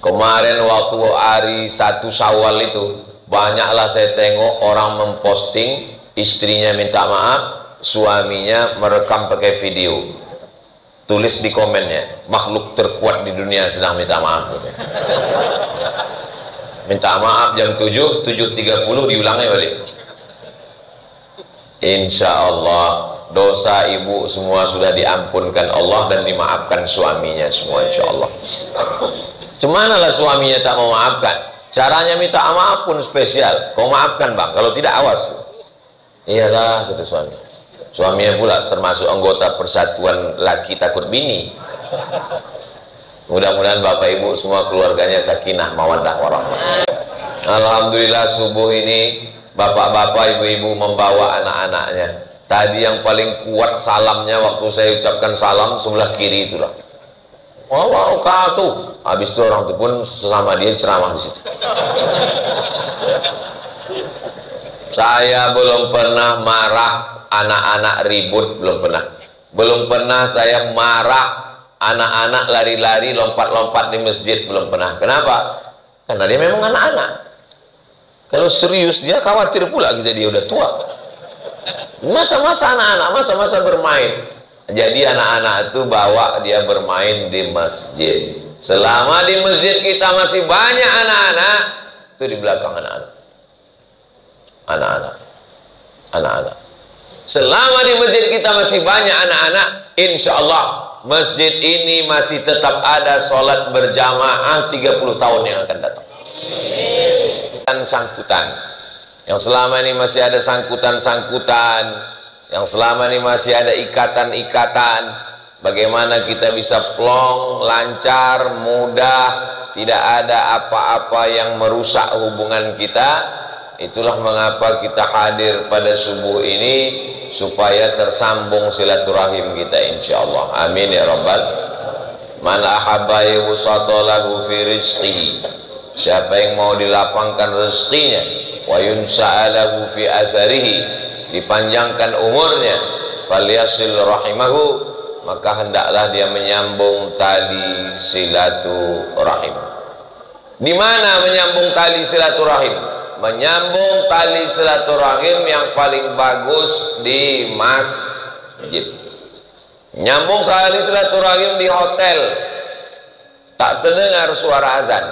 Kemarin waktu hari 1 Syawal itu, banyaklah saya tengok orang memposting istrinya minta maaf, suaminya merekam pakai video. Tulis di komennya, makhluk terkuat di dunia sedang minta maaf. Minta maaf jam 7, 7.30 diulangnya balik. Insya Allah dosa ibu semua sudah diampunkan Allah dan dimaafkan suaminya semua, insya Allah. Cemanalah suaminya tak mau maafkan? Caranya minta maaf pun spesial. Kau maafkan bang, kalau tidak awas. Iyalah, kata suami. Suaminya pula termasuk anggota Persatuan Laki Takut Bini. Mudah-mudahan bapak ibu semua keluarganya sakinah mawaddah warahmah. Alhamdulillah subuh ini bapak-bapak ibu-ibu membawa anak-anaknya. Tadi yang paling kuat salamnya waktu saya ucapkan salam sebelah kiri itulah. Wabarakatuh. Habis itu orang itu pun sesama dia ceramah di situ. Saya belum pernah marah anak-anak ribut, belum pernah saya marah anak-anak lari-lari lompat-lompat di masjid, belum pernah. Kenapa? Karena dia memang anak-anak. Kalau serius dia khawatir pula kita dia udah tua. Masa-masa anak-anak, masa-masa bermain. Jadi anak-anak itu bawa dia bermain di masjid. Selama di masjid kita masih banyak anak-anak, itu di belakang anak-anak. Selama di masjid kita masih banyak anak-anak, insya Allah masjid ini masih tetap ada sholat berjamaah 30 tahun yang akan datang. Dan sangkutan, yang selama ini masih ada sangkutan-sangkutan, yang selama ini masih ada ikatan-ikatan, bagaimana kita bisa plong, lancar, mudah, tidak ada apa-apa yang merusak hubungan kita. Itulah mengapa kita hadir pada subuh ini, supaya tersambung silaturahim kita insyaallah. Amin ya rabbal. Man ahabba yusata lahu fi rizqihi, siapa yang mau dilapangkan rezekinya, wa yunsa'alahu fi atharihi, dipanjangkan umurnya, falyasil rahimahu, maka hendaklah dia menyambung tali silaturahim. Di mana menyambung tali silaturahim? Menyambung tali silaturahim yang paling bagus di masjid. Nyambung tali silaturahim di hotel, tak terdengar suara azan.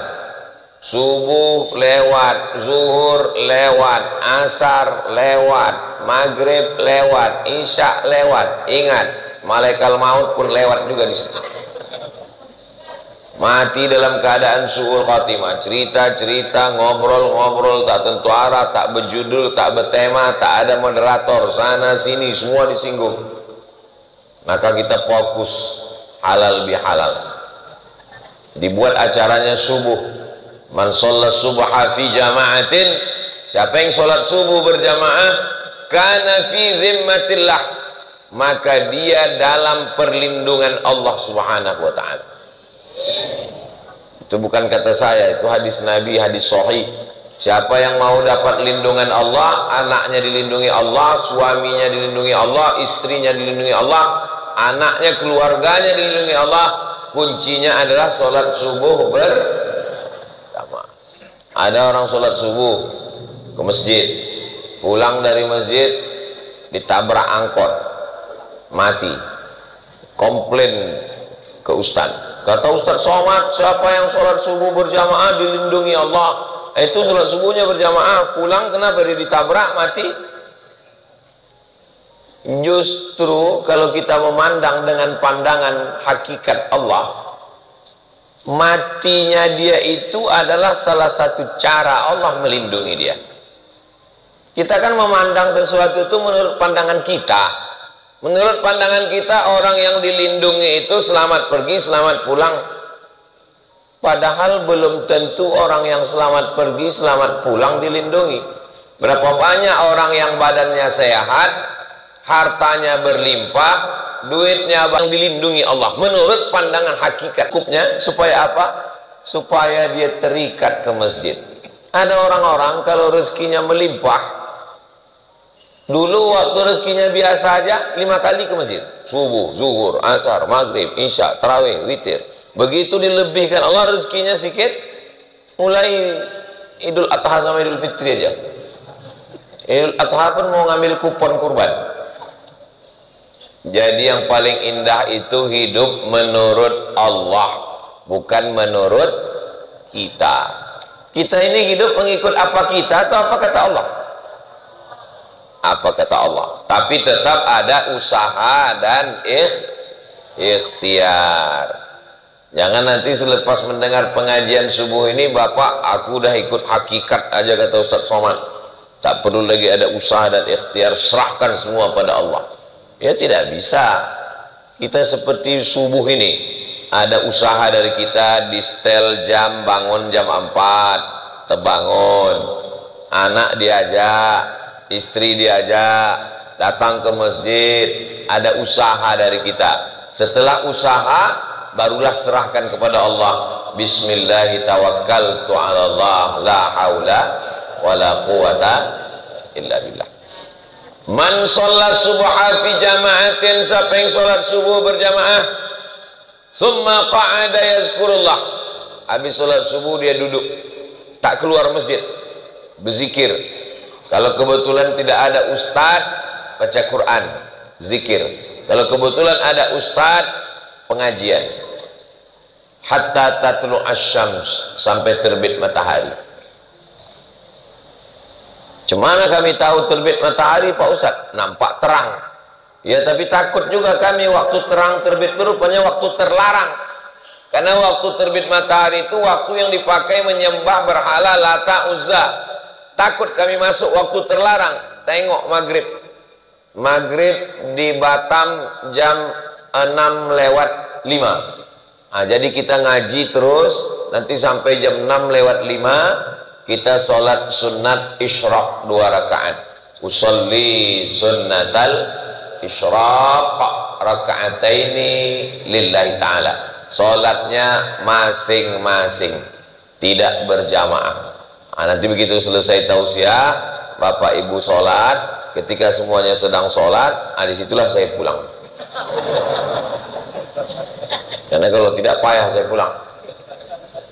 Subuh lewat, zuhur lewat, asar lewat, maghrib lewat, isya lewat. Ingat, malaikat maut pun lewat juga di situ. Mati dalam keadaan su'ul khatimah, cerita-cerita, ngobrol-ngobrol, tak tentu arah, tak berjudul, tak bertema, tak ada moderator, sana sini semua disinggung. Maka kita fokus halal bihalal. Dibuat acaranya subuh. Man sholat subha fi jama'atin, siapa yang sholat subuh berjamaah, kana fi zimmatillah, maka dia dalam perlindungan Allah subhanahu wa ta'ala. Itu bukan kata saya, itu hadis Nabi, hadis sahih. Siapa yang mau dapat lindungan Allah, anaknya dilindungi Allah, suaminya dilindungi Allah, istrinya dilindungi Allah, anaknya, keluarganya dilindungi Allah. Kuncinya adalah sholat subuh berjamaah. Ada orang sholat subuh ke masjid, pulang dari masjid ditabrak angkot, mati. Komplain ke ustaz. Kata Ustaz Somad, siapa yang sholat subuh berjamaah dilindungi Allah. Itu sholat subuhnya berjamaah, pulang kenapa dia ditabrak mati? Justru kalau kita memandang dengan pandangan hakikat Allah, matinya dia itu adalah salah satu cara Allah melindungi dia. Kita kan memandang sesuatu itu menurut pandangan kita. Menurut pandangan kita, orang yang dilindungi itu selamat pergi, selamat pulang. Padahal belum tentu orang yang selamat pergi, selamat pulang dilindungi. Berapa banyak orang yang badannya sehat, hartanya berlimpah, duitnya bang, dilindungi Allah. Menurut pandangan hakikat cukupnya, supaya apa? Supaya dia terikat ke masjid. Ada orang-orang kalau rezekinya melimpah, dulu waktu rezekinya biasa aja 5 kali ke masjid, subuh, zuhur, asar, maghrib, isya, tarawih, witir. Begitu dilebihkan Allah rezekinya sikit, mulai Idul Adha sama Idul Fitri aja. Idul Adha pun mau ngambil kupon kurban. Jadi yang paling indah itu hidup menurut Allah, bukan menurut kita. Kita ini hidup mengikut apa kita atau apa kata Allah? Apa kata Allah. Tapi tetap ada usaha dan ikhtiar. Jangan nanti selepas mendengar pengajian subuh ini, Bapak, aku udah ikut hakikat aja kata Ustaz Somad. Tak perlu lagi ada usaha dan ikhtiar, serahkan semua pada Allah. Ya tidak bisa. Kita seperti subuh ini, ada usaha dari kita, di setel jam, bangun jam 4, terbangun. Anak diajak, istri diajak, datang ke masjid, ada usaha dari kita. Setelah usaha, barulah serahkan kepada Allah. Bismillahirrahmanirrahim. Allah, la haula wala quwata illa billah. Man shalla subha fi jama'atin, siapa yang sholat subuh berjamaah, summa qa'ada yazkurullah, habis sholat subuh dia duduk, tak keluar masjid, berzikir. Kalau kebetulan tidak ada ustadz, baca Quran, zikir. Kalau kebetulan ada ustadz, pengajian. Hatta tatlu asyams, sampai terbit matahari. Cemana kami tahu terbit matahari Pak Ustaz? Nampak terang. Ya tapi takut juga kami waktu terang terbit itu rupanya waktu terlarang. Karena waktu terbit matahari itu waktu yang dipakai menyembah berhala Lata Uzza. Takut kami masuk waktu terlarang. Tengok maghrib. Maghrib di Batam jam 6:05. Nah, jadi kita ngaji terus, nanti sampai jam 6:05 kita sholat sunat isyraq 2 rakaat. Usolli sunnatal isyraq raka'ataini lillahi ta'ala. Sholatnya masing-masing, tidak berjamaah. Nah, nanti begitu selesai tausiah, Bapak Ibu sholat, ketika semuanya sedang sholat, disitulah saya pulang. Karena kalau tidak payah saya pulang.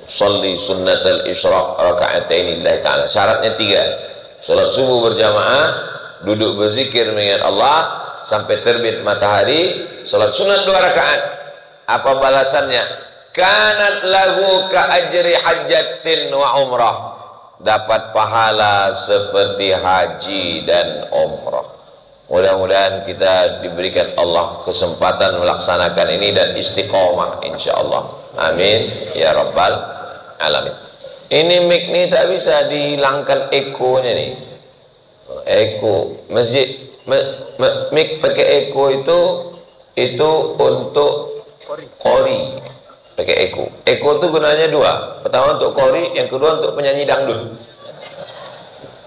Sholli sunnatal isyraq raka'ataini lillahi ta'ala. Syaratnya 3. Salat subuh berjamaah, duduk berzikir mengingat Allah sampai terbit matahari, salat sunat 2 rakaat. Apa balasannya? Kanat lahu ka ajri hajjatin wa umrah. Dapat pahala seperti haji dan umrah. Mudah-mudahan kita diberikan Allah kesempatan melaksanakan ini dan istiqomah insyaallah. Amin ya rabbal alamin. Ini mic nih tak bisa dihilangkan ekonya nih. Eko masjid mic pakai eko itu untuk qori. Pakai eko. Eko itu gunanya 2. Pertama untuk qori, yang kedua untuk penyanyi dangdut.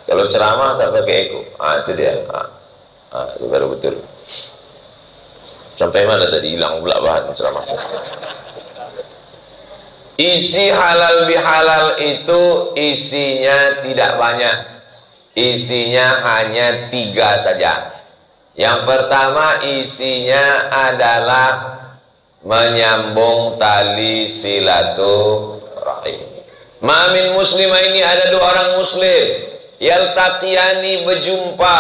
Kalau ceramah tak pakai eko. Itu dia. Itu baru betul. Sampai mana tadi hilang pula bahan ceramah. Isi halal bihalal itu isinya tidak banyak. Isinya hanya 3 saja. Yang pertama isinya adalah menyambung tali silaturahim. Ma'amin muslimah, ini ada 2 orang muslim, yaltaqiyani berjumpa,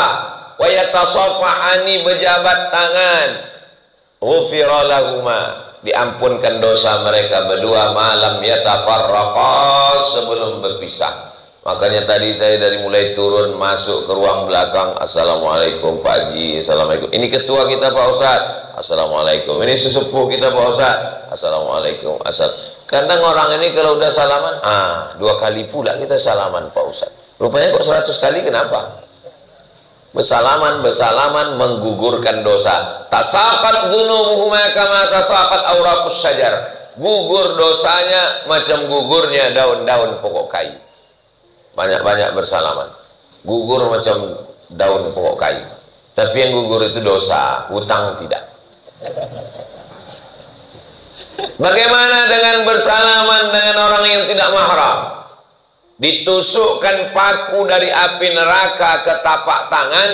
wa yatasafahani berjabat tangan, ghufira lahuma, diampunkan dosa mereka berdua, malam yatafarraqa, sebelum berpisah. Makanya tadi saya dari mulai turun masuk ke ruang belakang, assalamualaikum Pak Haji, assalamualaikum. Ini ketua kita Pak Ustaz, assalamualaikum. Ini sesepuh kita Pak Ustaz, assalamualaikum. Kadang orang ini kalau udah salaman, 2 kali pula kita salaman Pak Ustaz. Rupanya kok 100 kali, kenapa? Bersalaman menggugurkan dosa. Tasaqat dzunubuhuma kama tasaqat awraqus syajar. Gugur dosanya macam gugurnya daun-daun pokok kayu. Banyak-banyak bersalaman. Gugur macam daun pokok kayu. Tapi yang gugur itu dosa, hutang tidak. Bagaimana dengan bersalaman dengan orang yang tidak mahram? Ditusukkan paku dari api neraka ke tapak tangan,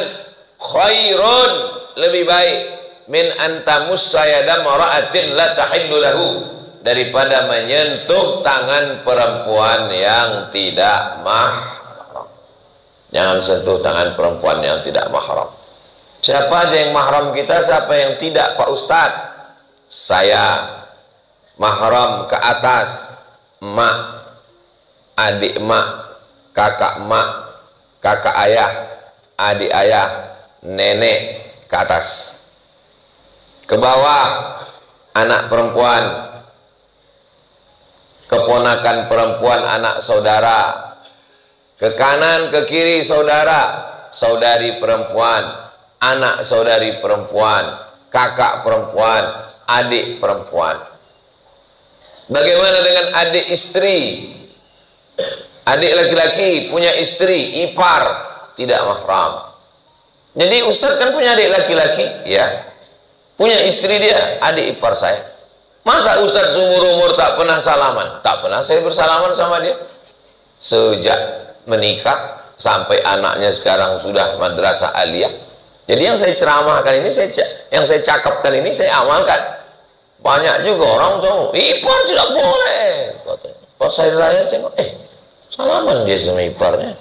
khairun, lebih baik, min antamus sayadam ra'atin la tahillu lahu, daripada menyentuh tangan perempuan yang tidak mahram. Jangan sentuh tangan perempuan yang tidak mahram. Siapa aja yang mahram kita, siapa yang tidak, Pak Ustadz? Saya mahram ke atas, emak, adik emak, kakak emak, kakak ayah, adik ayah, nenek ke atas. Ke bawah anak perempuan, keponakan perempuan anak saudara. Ke kanan ke kiri saudara, saudari perempuan, anak saudari perempuan, kakak perempuan, adik perempuan. Bagaimana dengan adik istri? Adik laki-laki punya istri, ipar, tidak mahram. Jadi Ustadz kan punya adik laki-laki, ya, punya istri dia, adik ipar saya. Masa Ustadz seumur-umur tak pernah salaman? Tak pernah saya bersalaman sama dia. Sejak menikah sampai anaknya sekarang sudah madrasah aliyah. Jadi yang saya ceramahkan ini, yang saya cakapkan ini saya amalkan. Banyak juga orang tahu, ipar tidak boleh. Pas saya raya tengok, salaman dia sama iparnya.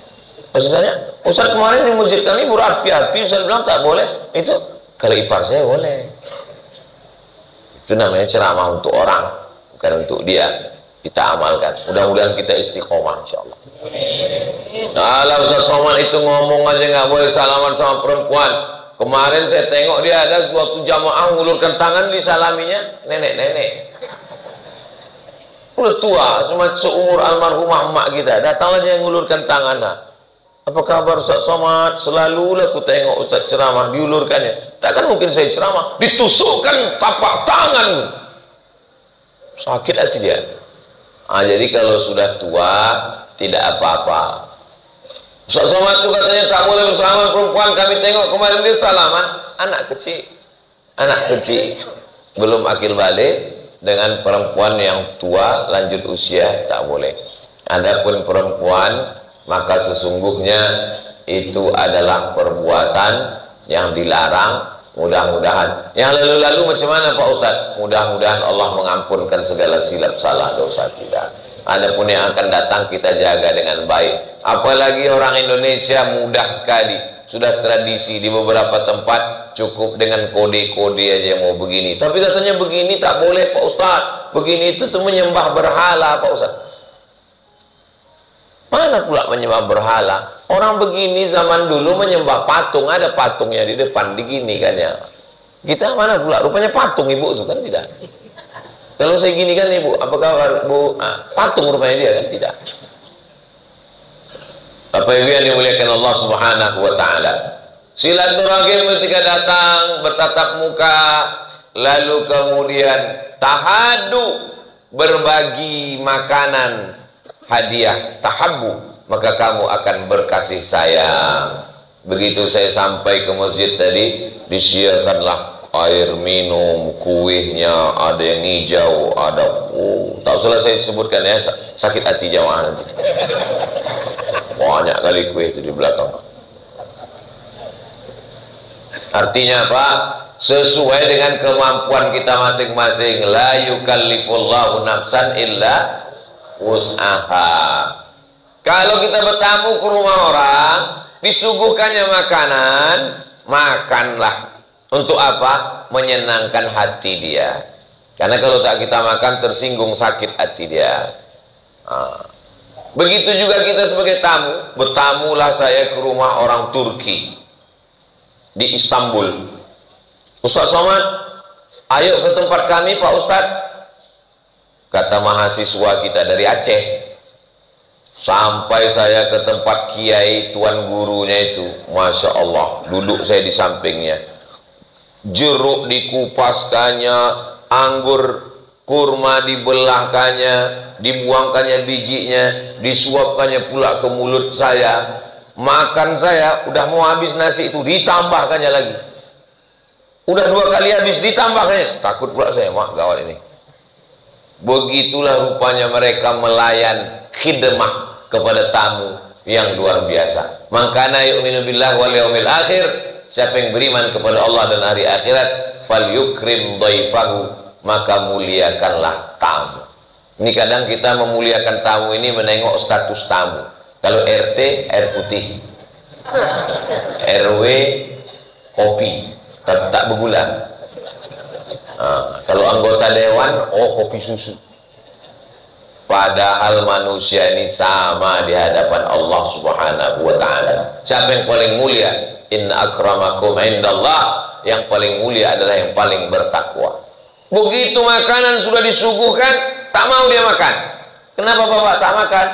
Pas saya tanya, Ustaz kemarin di masjid kami berapi-api, Ustaz bilang tak boleh. Itu kalau ipar saya boleh. Itu namanya ceramah untuk orang, bukan untuk dia. Kita amalkan. Mudah-mudahan kita istiqomah, insyaallah. Kalau Ustaz Somad itu ngomong aja nggak boleh salaman sama perempuan. Kemarin saya tengok dia ada waktu jamaah ngulurkan tangan disalaminya nenek-nenek. Udah tua, cuma seumur almarhumah emak kita. Datanglah dia ngulurkan tangan. Apa kabar Ustaz Somad? Selalulah aku tengok Ustaz ceramah diulurkannya. Takkan mungkin saya ceramah ditusukkan tapak tangan. Sakit hati dia. Jadi kalau sudah tua tidak apa-apa. Ustaz Somad itu katanya tak boleh bersalaman perempuan. Kami tengok kemarin dia salaman anak kecil belum akil balik dengan perempuan yang tua lanjut usia tak boleh. Adapun perempuan maka sesungguhnya itu adalah perbuatan yang dilarang. Mudah-mudahan yang lalu-lalu macam mana Pak Ustaz? Mudah-mudahan Allah mengampunkan segala silap salah dosa kita. Adapun yang akan datang kita jaga dengan baik. Apalagi orang Indonesia mudah sekali, sudah tradisi di beberapa tempat cukup dengan kode-kode aja mau begini. Tapi katanya begini tak boleh Pak Ustaz. Begini itu tuh menyembah berhala Pak Ustaz. Mana pula menyembah berhala? Orang begini zaman dulu menyembah patung, ada patungnya di depan digini kan ya. Kita mana pula rupanya patung ibu itu kan tidak. Kalau saya gini kan ibu, apa kabar bu? Patung rupanya dia kan tidak. Apa yang dimuliakan Allah Subhanahu wa taala. Silaturahim ketika datang bertatap muka, lalu kemudian tahadu berbagi makanan hadiah, tahabbu, maka kamu akan berkasih sayang. Begitu saya sampai ke masjid tadi, disiarkanlah air minum, kuihnya ada yang hijau, ada tak usah saya sebutkan ya, sakit hati jamaah nanti. Banyak kali kuih itu di belakang. Artinya apa? Sesuai dengan kemampuan kita masing-masing. La yukallifullahu nafsan illa wus'aha. Kalau kita bertamu ke rumah orang, disuguhkannya makanan, makanlah. Untuk apa? Menyenangkan hati dia. Karena kalau tak kita makan tersinggung, sakit hati dia. Begitu juga kita sebagai tamu. Bertamulah saya ke rumah orang Turki di Istanbul. Ustaz Somad, ayo ke tempat kami Pak Ustaz. Kata mahasiswa kita dari Aceh. Sampai saya ke tempat kiai tuan gurunya itu, Masya Allah, duduk saya di sampingnya. Jeruk dikupaskannya, anggur kurma dibelahkannya, dibuangkannya bijinya, disuapkannya pula ke mulut saya. Makan saya udah mau habis nasi itu, ditambahkannya lagi. Udah 2 kali habis, ditambahkannya. Takut pula saya, mak gawat ini. Begitulah rupanya mereka melayan khidmah kepada tamu yang luar biasa. Mangkana yu'minu billah wal yaumil akhir, siapa yang beriman kepada Allah dan hari akhirat, fal yukrim dhaifahu, maka muliakanlah tamu. Ini kadang kita memuliakan tamu ini menengok status tamu. Kalau RT air putih, RW kopi tak bergula. Kalau anggota dewan, oh kopi susu. Padahal manusia ini sama di hadapan Allah Subhanahu wa ta'ala. Siapa yang paling mulia? Inna akramakum indallah. Yang paling mulia adalah yang paling bertakwa. Begitu makanan sudah disuguhkan, tak mau dia makan. Kenapa Bapak tak makan?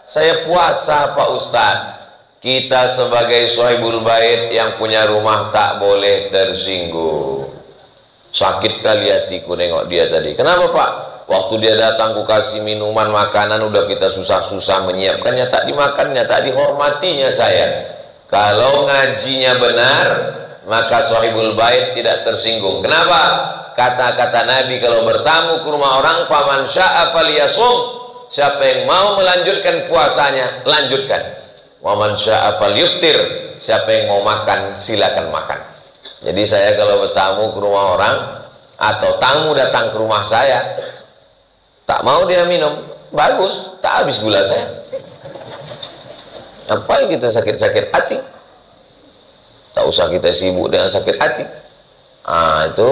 Saya puasa Pak Ustadz. Kita sebagai sahibul bait yang punya rumah tak boleh tersinggung. Sakit kali hatiku nengok dia tadi. Kenapa Pak? Waktu dia datang ku kasih minuman, makanan, udah kita susah-susah menyiapkannya, tak dimakannya, tak dihormatinya saya. Kalau ngajinya benar, maka sahibul bait tidak tersinggung. Kenapa? Kata-kata Nabi, kalau bertamu ke rumah orang, faman sya'a falyasum. Siapa yang mau melanjutkan puasanya, lanjutkan. Waman sya'a falyuftir. Siapa yang mau makan, silakan makan. Jadi saya kalau bertamu ke rumah orang, atau tamu datang ke rumah saya, tak mau dia minum, bagus, tak habis gula saya. Apa kita sakit-sakit hati? Tak usah kita sibuk dengan sakit hati. Itu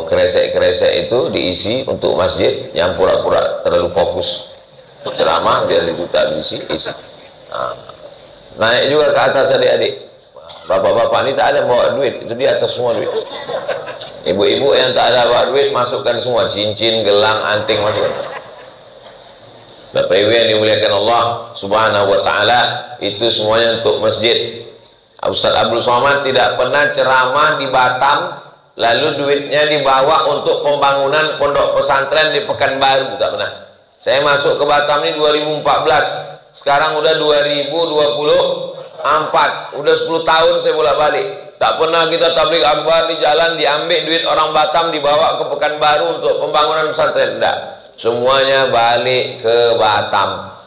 kresek-kresek itu diisi untuk masjid yang pura-pura terlalu fokus ceramah, biar itu tak diisi, isi. Naik juga ke atas adik-adik. Bapak-bapak ini tak ada bawa duit, itu di atas semua duit. Ibu-ibu yang tak ada bawa duit, masukkan semua, cincin, gelang, anting, masukkan. Bapak ibu yang dimuliakan Allah Subhanahu wa ta'ala, itu semuanya untuk masjid. Ustaz Abdul Somad tidak pernah ceramah di Batam lalu duitnya dibawa untuk pembangunan pondok pesantren di Pekanbaru, tak pernah. Saya masuk ke Batam ini 2014, sekarang udah 2024, udah 10 tahun saya bolak-balik. Tak pernah kita tabligh akbar di jalan diambil duit orang Batam dibawa ke Pekanbaru untuk pembangunan pesantren. Tidak, semuanya balik ke Batam.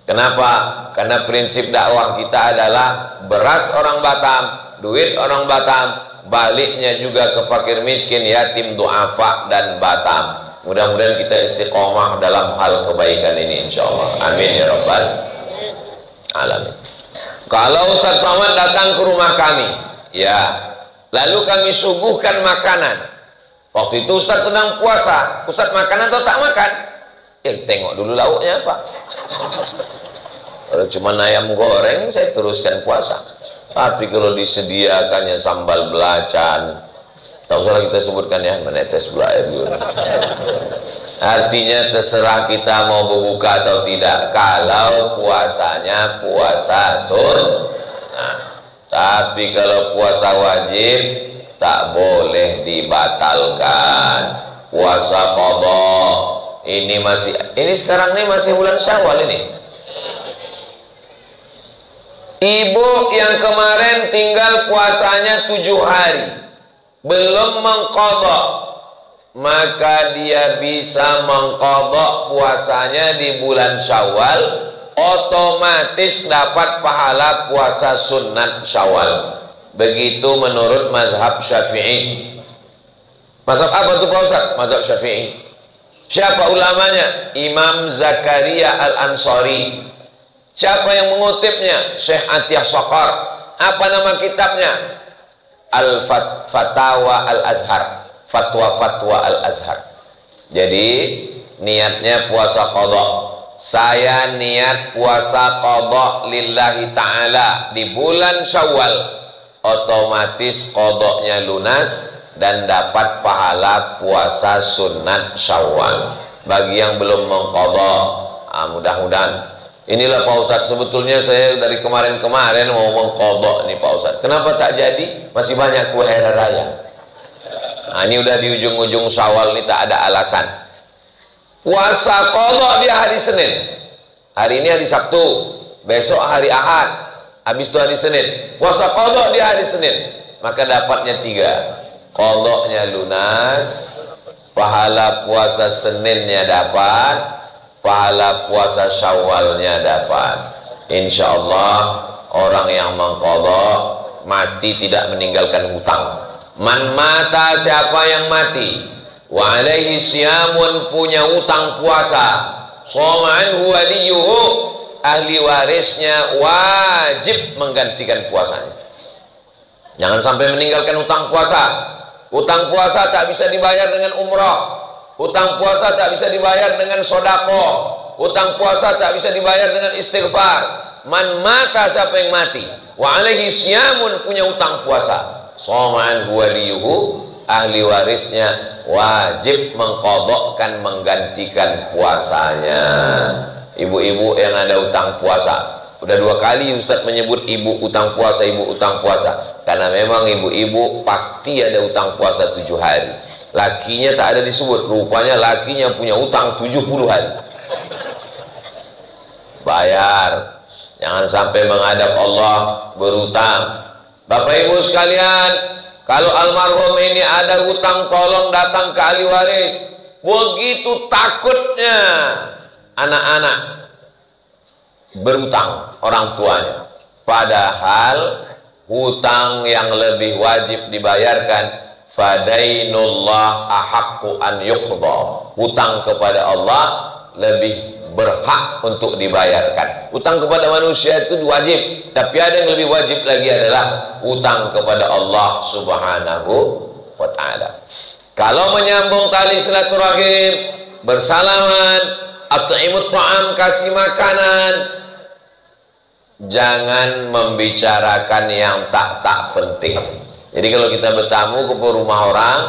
Kenapa? Karena prinsip dakwah kita adalah beras orang Batam, duit orang Batam, baliknya juga ke fakir miskin, yatim, duafa, dan Batam. Mudah-mudahan kita istiqomah dalam hal kebaikan ini insyaallah. Amin ya rabbal alamin. Kalau Ustaz Somad datang ke rumah kami, ya, lalu kami suguhkan makanan. Waktu itu Ustaz sedang puasa, Ustaz makan atau tak makan? Ya tengok dulu lauknya apa. Kalau cuma ayam goreng, saya teruskan puasa. Tapi kalau disediakannya sambal belacan, tak usah kita sebutkan ya, menetes gula air dulu. Artinya terserah kita mau berbuka atau tidak. Kalau puasanya puasa sunnah. Tapi kalau puasa wajib tak boleh dibatalkan. Puasa qadha ini sekarang ini masih bulan Syawal ini. Ibu yang kemarin tinggal puasanya 7 hari belum mengqadha, maka dia bisa mengqadha puasanya di bulan Syawal, otomatis dapat pahala puasa sunat Syawal. Begitu menurut mazhab Syafi'i. Mazhab apa itu Pak Ustaz? Mazhab Syafi'i. Siapa ulamanya? Imam Zakaria Al-Ansari. Siapa yang mengutipnya? Syekh Atiyah Saqar. Apa nama kitabnya? Al-Fatawa Al-Azhar. Fatwa-fatwa Al-Azhar. Jadi niatnya puasa qadha. Saya niat puasa qadha lillahi ta'ala di bulan Syawal, otomatis qadhanya lunas dan dapat pahala puasa sunat Syawal. Bagi yang belum mengqadha, mudah-mudahan. Inilah Pak Ustadz, sebetulnya saya dari kemarin-kemarin mau mengqadha nih Pak Ustadz. Kenapa tak jadi? Masih banyak kue hari raya. Ini udah di ujung-ujung Syawal nih, tak ada alasan. Puasa qadha dia hari Senin. Hari ini hari Sabtu, besok hari Ahad, habis itu hari Senin. Puasa qadha dia hari Senin. Maka dapatnya 3. Qadhanya lunas, pahala puasa Seninnya dapat, pahala puasa Syawalnya dapat. Insya Allah orang yang mengqadha mati tidak meninggalkan hutang. Man mata, siapa yang mati, wa alaihi syamun, punya utang puasa, shoma anhu waliyuhu, ahli warisnya wajib menggantikan puasanya. Jangan sampai meninggalkan utang puasa. Utang puasa tak bisa dibayar dengan umrah, utang puasa tak bisa dibayar dengan sodako, utang puasa tak bisa dibayar dengan istighfar. Man mata, siapa yang mati, wa alaihi syamun, punya utang puasa, shoma anhu waliyuhu, ahli warisnya wajib mengqadhakan, menggantikan puasanya. Ibu-ibu yang ada utang puasa, udah 2 kali Ustadz menyebut ibu utang puasa, ibu utang puasa, karena memang ibu-ibu pasti ada utang puasa 7 hari. Lakinya tak ada disebut, rupanya lakinya punya utang 70 hari. Bayar, jangan sampai menghadap Allah berutang. Bapak Ibu sekalian, kalau almarhum ini ada hutang, tolong datang ke ahli waris. Begitu takutnya anak-anak berutang orang tuanya, padahal hutang yang lebih wajib dibayarkan, fadainullah ahaqqu an yuqda, hutang kepada Allah lebih berhak untuk dibayarkan. Utang kepada manusia itu wajib, tapi ada yang lebih wajib lagi adalah utang kepada Allah Subhanahu wa ta'ala. Kalau menyambung tali silaturahim, bersalaman, at'imut ta'am, kasih makanan, jangan membicarakan yang tak penting. Jadi kalau kita bertamu ke rumah orang,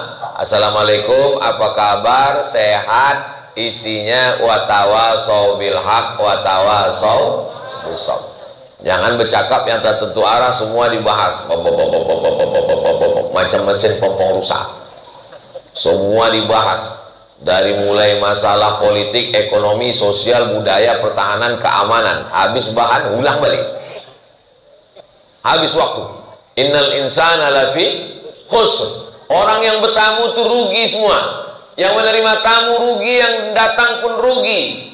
assalamualaikum, apa kabar, sehat, isinya watawasau bil haq watawasau bis sabr. Jangan bercakap yang tak tentu arah, semua dibahas macam mesin pompong rusak. Semua dibahas, dari mulai masalah politik, ekonomi, sosial, budaya, pertahanan, keamanan. Habis bahan, ulang balik, habis waktu. Innal insana lafi khusr. Orang yang bertamu itu rugi semua. Yang menerima tamu rugi, yang datang pun rugi.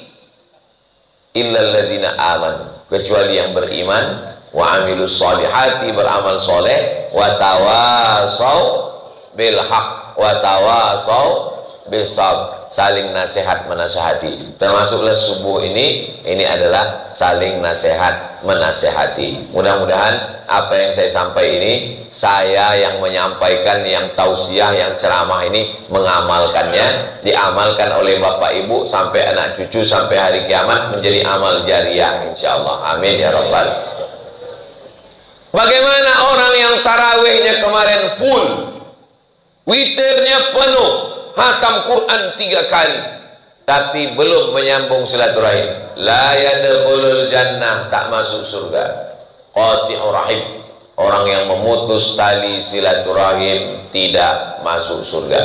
Illal ladzina amanu, kecuali yang beriman, wa amilus solihati, beramal soleh, wa tawasau bil haq wa tawasau bis sabr, saling nasihat menasihati. Termasuklah subuh ini adalah saling nasihat menasihati. Mudah-mudahan apa yang saya sampaikan ini, saya yang menyampaikan, yang tausiah, yang ceramah ini mengamalkannya, diamalkan oleh Bapak Ibu sampai anak cucu, sampai hari kiamat menjadi amal jariah insyaallah. Amin ya rabbal. Bagaimana orang yang tarawihnya kemarin full, witirnya penuh, hatam Quran 3 kali, tapi belum menyambung silaturahim, la yadkhulul jannah, tak masuk surga. Qati'ur rahim, orang yang memutus tali silaturahim tidak masuk surga.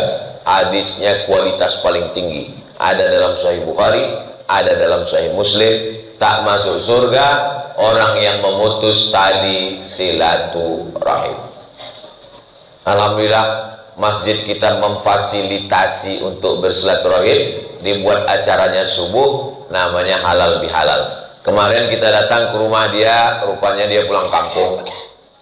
Hadisnya kualitas paling tinggi, ada dalam Sahih Bukhari, ada dalam Sahih Muslim. Tak masuk surga orang yang memutus tali silaturahim. Alhamdulillah, masjid kita memfasilitasi untuk bersilaturahim, dibuat acaranya subuh, namanya halal bihalal. Kemarin kita datang ke rumah dia, rupanya dia pulang kampung.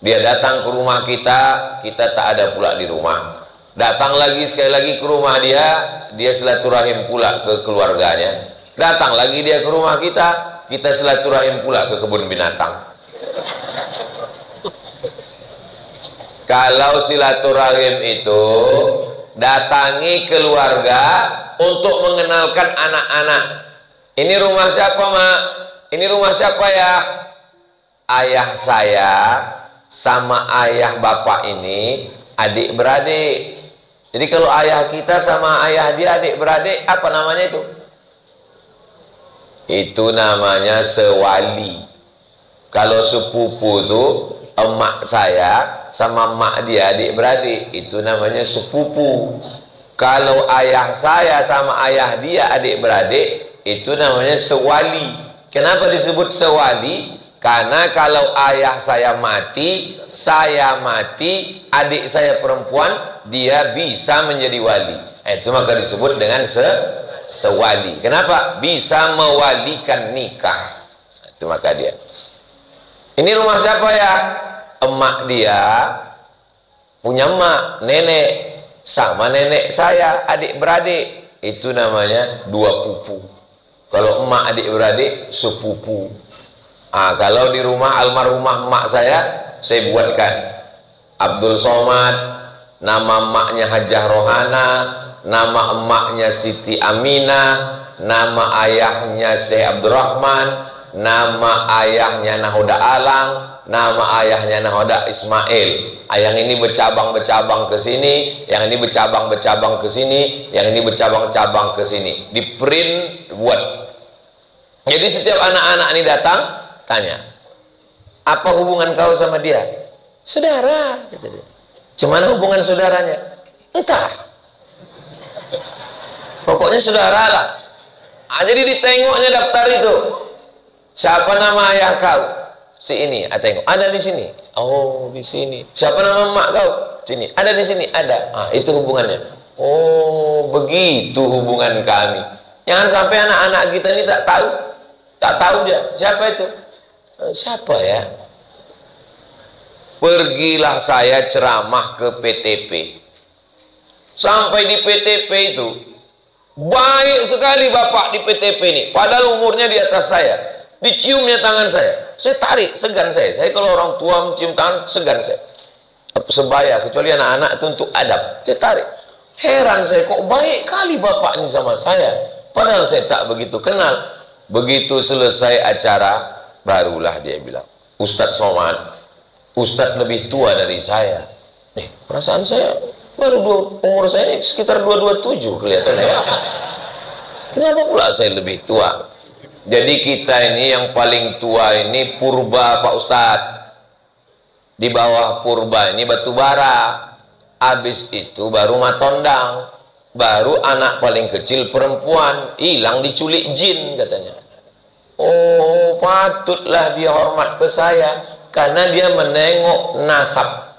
Dia datang ke rumah kita tak ada pula di rumah. Datang lagi, sekali lagi ke rumah dia silaturahim pula ke keluarganya. Datang lagi dia ke rumah kita silaturahim pula ke kebun binatang. Kalau silaturahim itu datangi keluarga untuk mengenalkan anak-anak. Ini rumah siapa, Mak? Ini rumah siapa ya? Ayah saya sama ayah bapak ini adik beradik. Jadi kalau ayah kita sama ayah dia adik beradik, apa namanya itu? Itu namanya sewali. Kalau sepupu itu emak saya sama emak dia adik beradik, itu namanya sepupu. Kalau ayah saya sama ayah dia adik beradik, itu namanya sewali. Kenapa disebut sewali? Karena kalau ayah saya mati, adik saya perempuan, dia bisa menjadi wali. Itu maka disebut dengan sewali. Kenapa? Bisa mewalikan nikah. Itu maka dia. Ini rumah siapa ya? Emak dia punya emak, nenek, sama nenek saya, adik-beradik. Itu namanya dua pupu. Kalau emak adik-beradik, sepupu. Kalau di rumah almarhumah emak saya buatkan Abdul Somad, nama emaknya Hajah Rohana, nama emaknya Siti Aminah, nama ayahnya Syekh Abdurrahman, nama ayahnya Nahoda Alang, nama ayahnya Nahoda Ismail. Yang ini bercabang-bercabang ke sini, yang ini bercabang-bercabang ke sini, yang ini bercabang-cabang ke sini. Di print buat. Jadi setiap anak-anak ini datang, tanya, apa hubungan kau sama dia? Saudara, kata dia. Cuman hubungan saudaranya? Entah. Pokoknya saudara lah. Jadi ditengoknya daftar itu. Siapa nama ayah kau? Si ini, tengok. Ada di sini. Oh, di sini. Siapa nama emak kau? Sini. Ada di sini. Ada. Itu hubungannya. Oh, begitu hubungan kami. Jangan sampai anak-anak kita ini tak tahu. Tak tahu dia. Siapa itu? Siapa ya? Pergilah saya ceramah ke PTP. Sampai di PTP itu, baik sekali bapak di PTP ini. Padahal umurnya di atas saya. Diciumnya tangan saya. Saya tarik, segan saya. Saya kalau orang tua mencium tangan, segan saya. Sebaya, kecuali anak-anak itu untuk adab. Saya tarik. Heran saya, kok baik kali bapak ini sama saya. Padahal saya tak begitu kenal. Begitu selesai acara, barulah dia bilang, Ustadz Somad, Ustadz lebih tua dari saya. Perasaan saya baru umur saya sekitar 227 kelihatannya ya. Kenapa pula saya lebih tua? Jadi kita ini yang paling tua ini purba Pak Ustadz. Di bawah purba ini batu bara. Habis itu baru matondang. Baru anak paling kecil perempuan, hilang diculik jin katanya. Oh, patutlah dia hormat ke saya karena dia menengok nasab.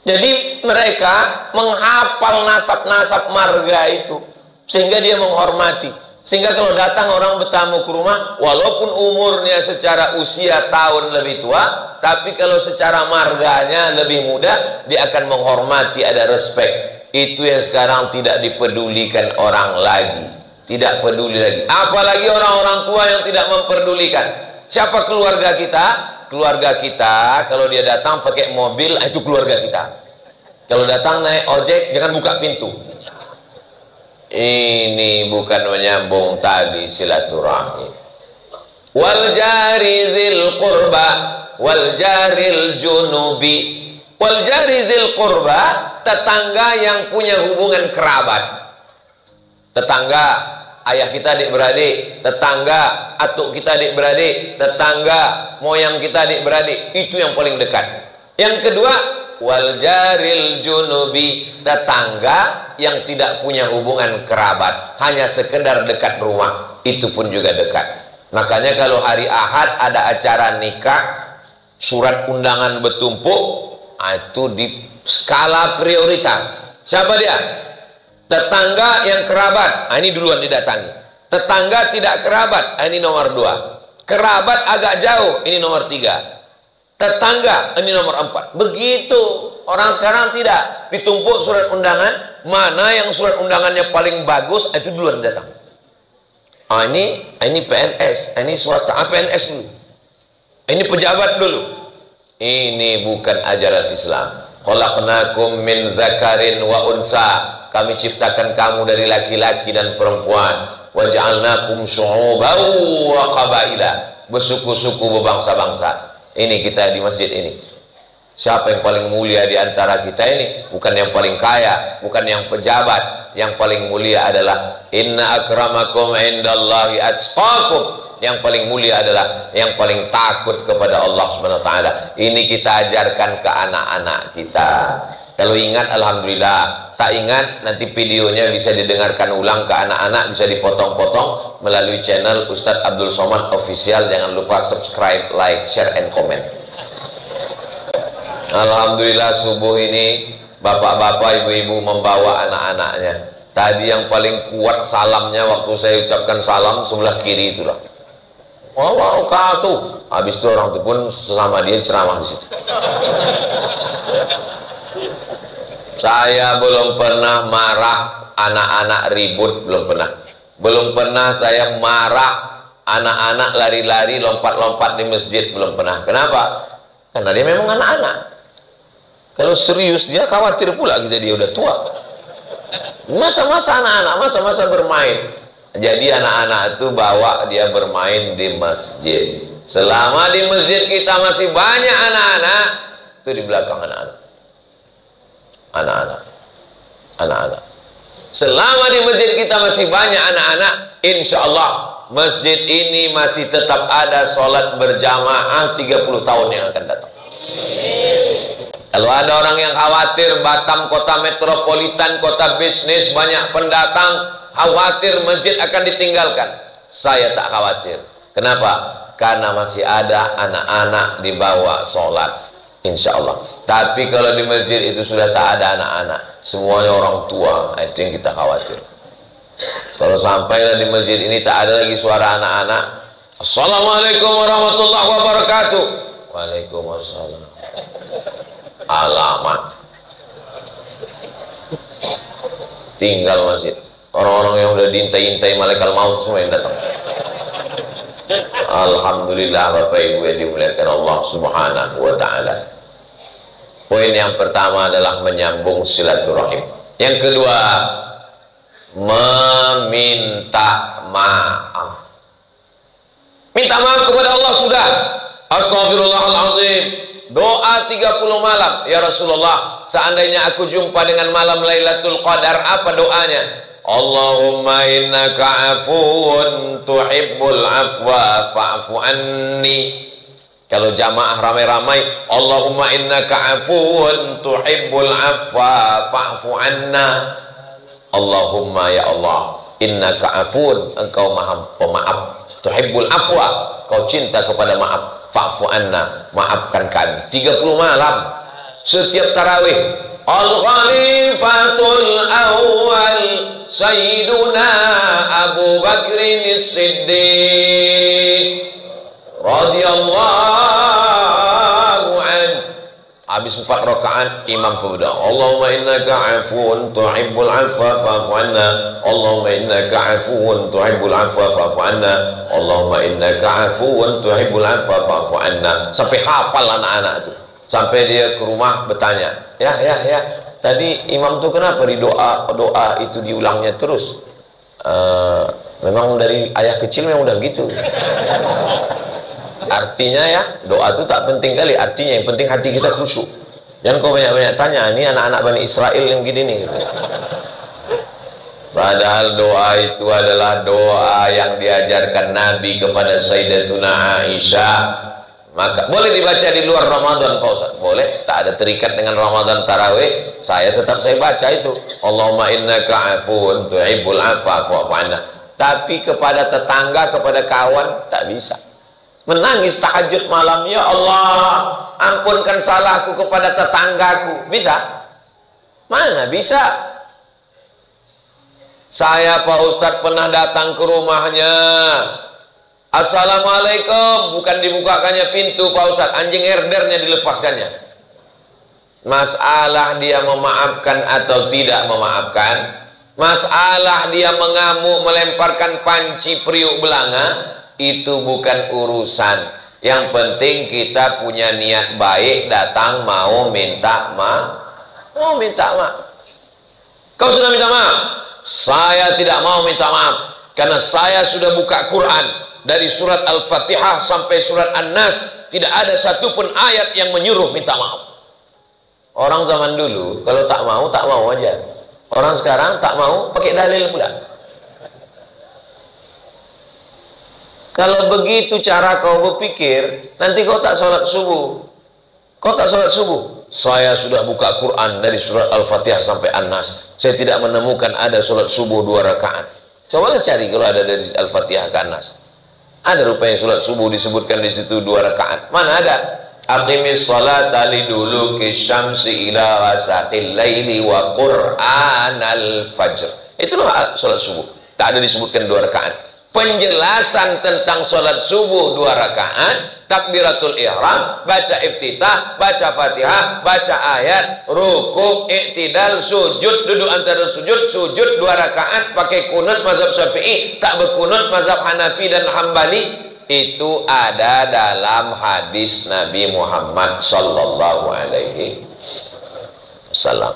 Jadi mereka menghafal nasab-nasab marga itu sehingga dia menghormati. Sehingga kalau datang orang bertamu ke rumah, walaupun umurnya secara usia tahun lebih tua, tapi kalau secara marganya lebih muda, dia akan menghormati, ada respect. Itu yang sekarang tidak dipedulikan orang lagi. Tidak peduli lagi. Apalagi orang-orang tua yang tidak memperdulikan. Siapa keluarga kita? Keluarga kita, kalau dia datang pakai mobil, itu keluarga kita. Kalau datang naik ojek, jangan buka pintu. Ini bukan menyambung tadi silaturahmi. Wal jari zil qurba wal jaril junubi. Wal jari zil qurba, tetangga yang punya hubungan kerabat. Tetangga ayah kita adik-beradik, tetangga atuk kita adik-beradik, tetangga moyang kita adik-beradik, itu yang paling dekat. Yang kedua, wal jaril junubi, tetangga yang tidak punya hubungan kerabat, hanya sekedar dekat rumah, itu pun juga dekat. Makanya kalau hari Ahad ada acara nikah, surat undangan bertumpuk, itu di skala prioritas. Siapa dia? Tetangga yang kerabat, ini duluan didatangi. Tetangga tidak kerabat, ini nomor 2. Kerabat agak jauh, ini nomor 3. Tetangga, ini nomor 4. Begitu. Orang sekarang tidak. Ditumpuk surat undangan, mana yang surat undangannya paling bagus, itu duluan datang. Ini PNS, ini swasta, PNS dulu. Ini pejabat dulu. Ini bukan ajaran Islam. Khalaqnakum min zakarin wa unsa. Kami ciptakan kamu dari laki-laki dan perempuan. Wa ja'alnakum syu'uban wa qabaila. Bersuku-suku, berbangsa-bangsa. Ini kita di masjid ini. Siapa yang paling mulia di antara kita ini? Bukan yang paling kaya, bukan yang pejabat. Yang paling mulia adalah inna akramakum indallahi atqakum. Yang paling mulia adalah yang paling takut kepada Allah Subhanahu wa taala. Ini kita ajarkan ke anak-anak kita. Kalau ingat alhamdulillah, tak ingat nanti videonya bisa didengarkan ulang ke anak-anak, bisa dipotong-potong melalui channel Ustadz Abdul Somad Official. Jangan lupa subscribe, like, share, and comment. Alhamdulillah subuh ini bapak-bapak, ibu-ibu membawa anak-anaknya. Tadi yang paling kuat salamnya waktu saya ucapkan salam sebelah kiri itulah. Wabarakatuh. Habis itu orang itu pun sesama dia ceramah di situ. Saya belum pernah marah anak-anak ribut, belum pernah. Belum pernah saya marah anak-anak lari-lari, lompat-lompat di masjid, belum pernah. Kenapa? Karena dia memang anak-anak. Kalau serius dia khawatir pula kita dia udah tua. Masa-masa anak-anak, masa-masa bermain. Jadi anak-anak itu bawa dia bermain di masjid. Selama di masjid kita masih banyak anak-anak, itu di belakang anak-anak. Anak-anak. Selama di masjid kita masih banyak anak-anak, insya Allah masjid ini masih tetap ada sholat berjamaah 30 tahun yang akan datang. Kalau ada orang yang khawatir Batam kota metropolitan, kota bisnis, banyak pendatang, khawatir masjid akan ditinggalkan, saya tak khawatir. Kenapa? Karena masih ada anak-anak dibawa sholat, insya Allah. Tapi kalau di masjid itu sudah tak ada anak-anak, semuanya orang tua, itu yang kita khawatir. Kalau sampailah di masjid ini tak ada lagi suara anak-anak, Assalamualaikum warahmatullahi wabarakatuh. Waalaikumsalam. Alamat. Tinggal masjid. Orang-orang yang udah diintai-intai malaikat maut semua yang datang. Alhamdulillah Bapak Ibu yang dimuliakan Allah Subhanahu wa ta'ala. Poin yang pertama adalah menyambung silaturahim. Yang kedua, meminta maaf. Minta maaf kepada Allah sudah. Astaghfirullahaladzim. Doa 30 malam. Ya Rasulullah, seandainya aku jumpa dengan malam Lailatul Qadar, apa doanya? Allahumma innaka afuun tuhibbul afwa fa'fu anni. Kalau jamaah ramai-ramai, Allahumma innaka afuun tuhibbul afwa fa'fu anna. Allahumma ya Allah, innaka afuun, engkau maha pemaaf, tuhibbul afwa, kau cinta kepada maaf, fa'fu anna, maafkan kami. 30 malam setiap tarawih. Al-Khalifatul Awwal Sayyiduna Abu Bakrin As-Siddiq radhiyallahu an. Habis 4 rakaat imam berdoa, Allahumma innaka afuun tuhibbul afwa fa'fu anna. Allahumma innaka afuun tuhibbul afwa fa'fu anna. Allahumma innaka afuun tuhibbul afwa fa'fu anna. Sampai hafal anak-anak itu. Sampai dia ke rumah bertanya, ya, tadi imam tuh kenapa di doa itu diulangnya terus? Memang dari ayah kecil memang udah gitu. Artinya ya, doa itu tak penting kali. Artinya yang penting hati kita khusyuk. Jangan kau banyak-banyak tanya, ini anak-anak Bani Israel yang gini nih. Padahal doa itu adalah doa yang diajarkan Nabi kepada Sayyidatuna Aisyah. Maka boleh dibaca di luar Ramadan Pak Ustaz? Boleh, tak ada terikat dengan Ramadan tarawih. Saya baca itu, Allahumma innaka afuun tuhibbul afwa fa'fu anna. Tapi kepada tetangga, kepada kawan tak bisa. Menangis tahajud malam, ya Allah ampunkan salahku kepada tetanggaku, bisa? Mana bisa? Saya Pak Ustadz pernah datang ke rumahnya, Assalamualaikum, bukan dibukakannya pintu Pak Ustadz, anjing herdernya dilepaskannya. Masalah dia memaafkan atau tidak memaafkan, masalah dia mengamuk melemparkan panci periuk belanga, itu bukan urusan. Yang penting kita punya niat baik, datang mau minta maaf. Kau sudah minta maaf? Saya tidak mau minta maaf, karena saya sudah buka Quran dari surat Al-Fatihah sampai surat An-Nas, tidak ada satupun ayat yang menyuruh minta maaf. Orang zaman dulu kalau tak mau aja. Orang sekarang tak mau pakai dalil pula. Kalau begitu cara kau berpikir, nanti kau tak sholat subuh. Saya sudah buka Quran dari surat Al-Fatihah sampai An-Nas, saya tidak menemukan ada sholat subuh 2 rakaat. Cobalah cari kalau ada dari Al-Fatihah ke An-Nas. Ada rupanya sholat subuh disebutkan di situ 2 rakaat. Mana ada? Aqimis sholata liduluki syamsi ila ghasaqil laili wa qur'anal fajr. Itulah sholat subuh. Tak ada disebutkan 2 rakaat. penjelasan tentang sholat subuh 2 rakaat, takbiratul ihram, baca iftitah, baca fatihah, baca ayat, rukuk, iktidal, sujud, duduk antara sujud, sujud 2 rakaat, pakai kunut mazhab Syafi'i, tak berkunut mazhab Hanafi dan Hambali. Itu ada dalam hadis Nabi Muhammad sallallahu alaihi wasallam.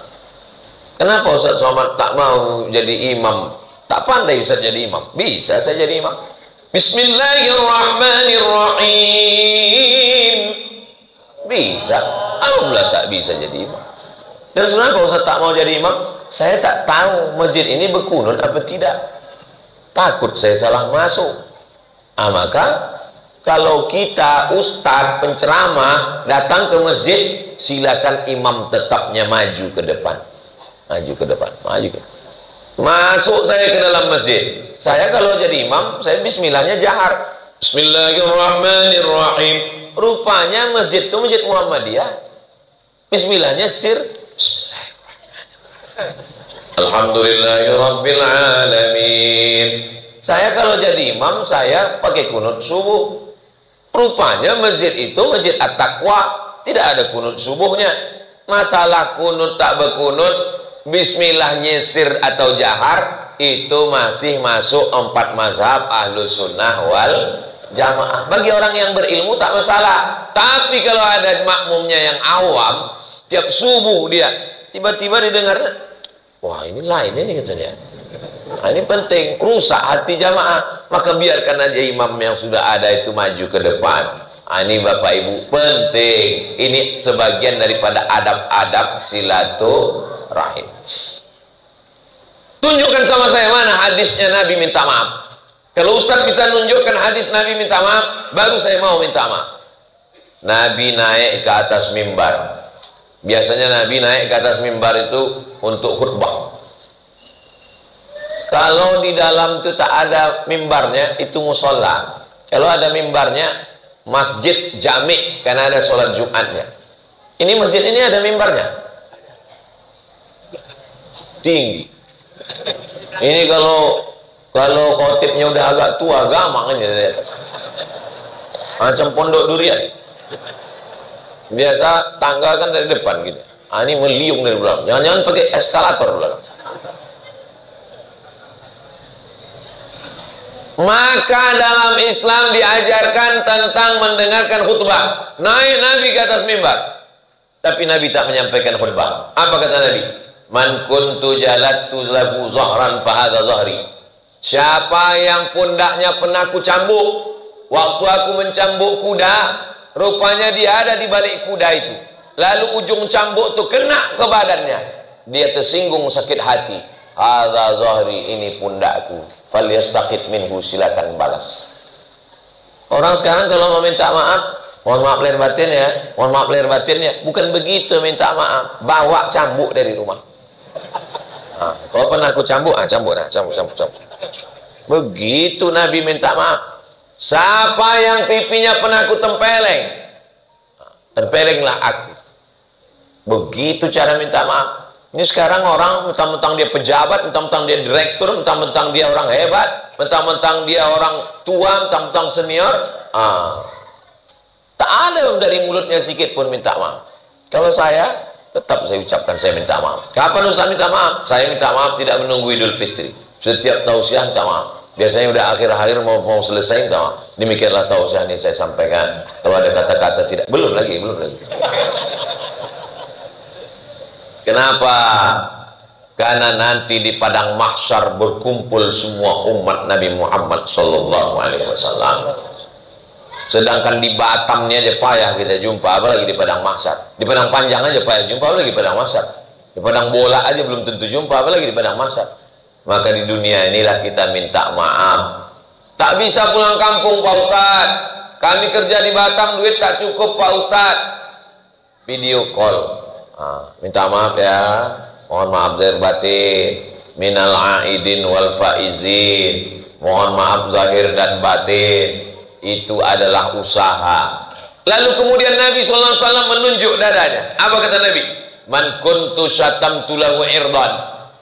Kenapa Ustaz Somad tak mau jadi imam? Tak pandai Ustaz jadi imam. Bisa saya jadi imam. Bismillahirrahmanirrahim. Bisa. Alhamdulillah tak bisa jadi imam. Dan kenapa Ustaz tak mau jadi imam? Saya tak tahu masjid ini berkunut apa tidak. Takut saya salah masuk. Maka kalau kita ustaz penceramah datang ke masjid, silakan imam tetapnya maju ke depan. Maju ke depan, maju ke depan. Masuk saya ke dalam masjid. Saya kalau jadi imam, saya bismillahnya jahar. Bismillahirrahmanirrahim. Rupanya masjid itu masjid Muhammadiyah. Bismillahnya sir. Alhamdulillahirabbil alamin. Saya kalau jadi imam, saya pakai kunut subuh. Rupanya masjid itu masjid At-Taqwa, tidak ada kunut subuhnya. Masalah kunut tak berkunut, bismillah nyisir atau jahar, itu masih masuk 4 mazhab Ahlus Sunnah wal Jamaah. Bagi orang yang berilmu tak masalah. Tapi kalau ada makmumnya yang awam, tiap subuh dia tiba-tiba didengar, wah ini lain ini katanya. Nah, ini penting, rusak hati jamaah. Maka biarkan aja imam yang sudah ada itu maju ke depan. Ini Bapak Ibu penting. Ini sebagian daripada adab-adab silaturahim. Tunjukkan sama saya mana hadisnya Nabi minta maaf. Kalau Ustaz bisa nunjukkan hadis Nabi minta maaf, baru saya mau minta maaf. Nabi naik ke atas mimbar. Biasanya Nabi naik ke atas mimbar itu untuk khutbah. Kalau di dalam itu tak ada mimbarnya, itu musola. Kalau ada mimbarnya, masjid jami, karena ada sholat Jumatnya. Ini masjid ini ada mimbarnya, tinggi. Ini kalau khotibnya udah agak tua, gampang ini dari atas. Macam pondok durian. Biasa tangga kan dari depan gitu. Ini meliung dari belakang. Jangan-jangan pakai eskalator belakang. Maka dalam Islam diajarkan tentang mendengarkan khutbah. Naik Nabi ke atas mimbar, tapi Nabi tak menyampaikan khutbah. Apa kata Nabi? Man kuntu jalattu lahu zahran fahadha zahri. Siapa yang pundaknya pernah ku cambuk waktu aku mencambuk kuda, rupanya dia ada di balik kuda itu. Lalu ujung cambuk itu kena ke badannya, dia tersinggung sakit hati. Hadza zahri, ini pundakku. Falyastaqit minhu, silakan balas. Orang sekarang kalau mau minta maaf, mohon maaf lahir batin ya, mohon maaf lahir batin ya, bukan begitu minta maaf, bawa cambuk dari rumah. Kalau pernah aku cambuk, cambuk nah, cambuk. Begitu Nabi minta maaf. Siapa yang pipinya pernah aku tempeleng, tempelenglah aku. Begitu cara minta maaf. Ini sekarang orang mentang-mentang dia pejabat, mentang-mentang dia direktur, mentang-mentang dia orang hebat, mentang-mentang dia orang tua, mentang-mentang senior, tak ada dari mulutnya sedikit pun minta maaf. Kalau saya, tetap saya ucapkan saya minta maaf. Kapan Ustaz minta maaf? Saya minta maaf tidak menunggu Idul Fitri. Setiap tausiah minta maaf. Biasanya udah akhir-akhir mau selesai minta maaf. Demikianlah tausiah ini saya sampaikan. Kalau ada kata-kata tidak, belum lagi. Kenapa? Karena nanti di padang mahsyar berkumpul semua umat Nabi Muhammad sallallahu alaihi wasallam. Sedangkan di Batamnya aja payah kita jumpa, apalagi di padang mahsyar. Di padang panjang aja payah jumpa, apalagi di padang mahsyar. Di padang bola aja belum tentu jumpa, apalagi di padang mahsyar. Maka di dunia inilah kita minta maaf. Tak bisa pulang kampung Pak Ustaz. Kami kerja di Batam, duit tak cukup Pak Ustaz. Video call. Minta maaf ya, mohon maaf zahir batin, minal aidin wal faizin, mohon maaf zahir dan batin. Itu adalah usaha. Lalu kemudian Nabi SAW menunjuk dadanya. Apa kata Nabi? Man kuntu syatamtu lahu irdan.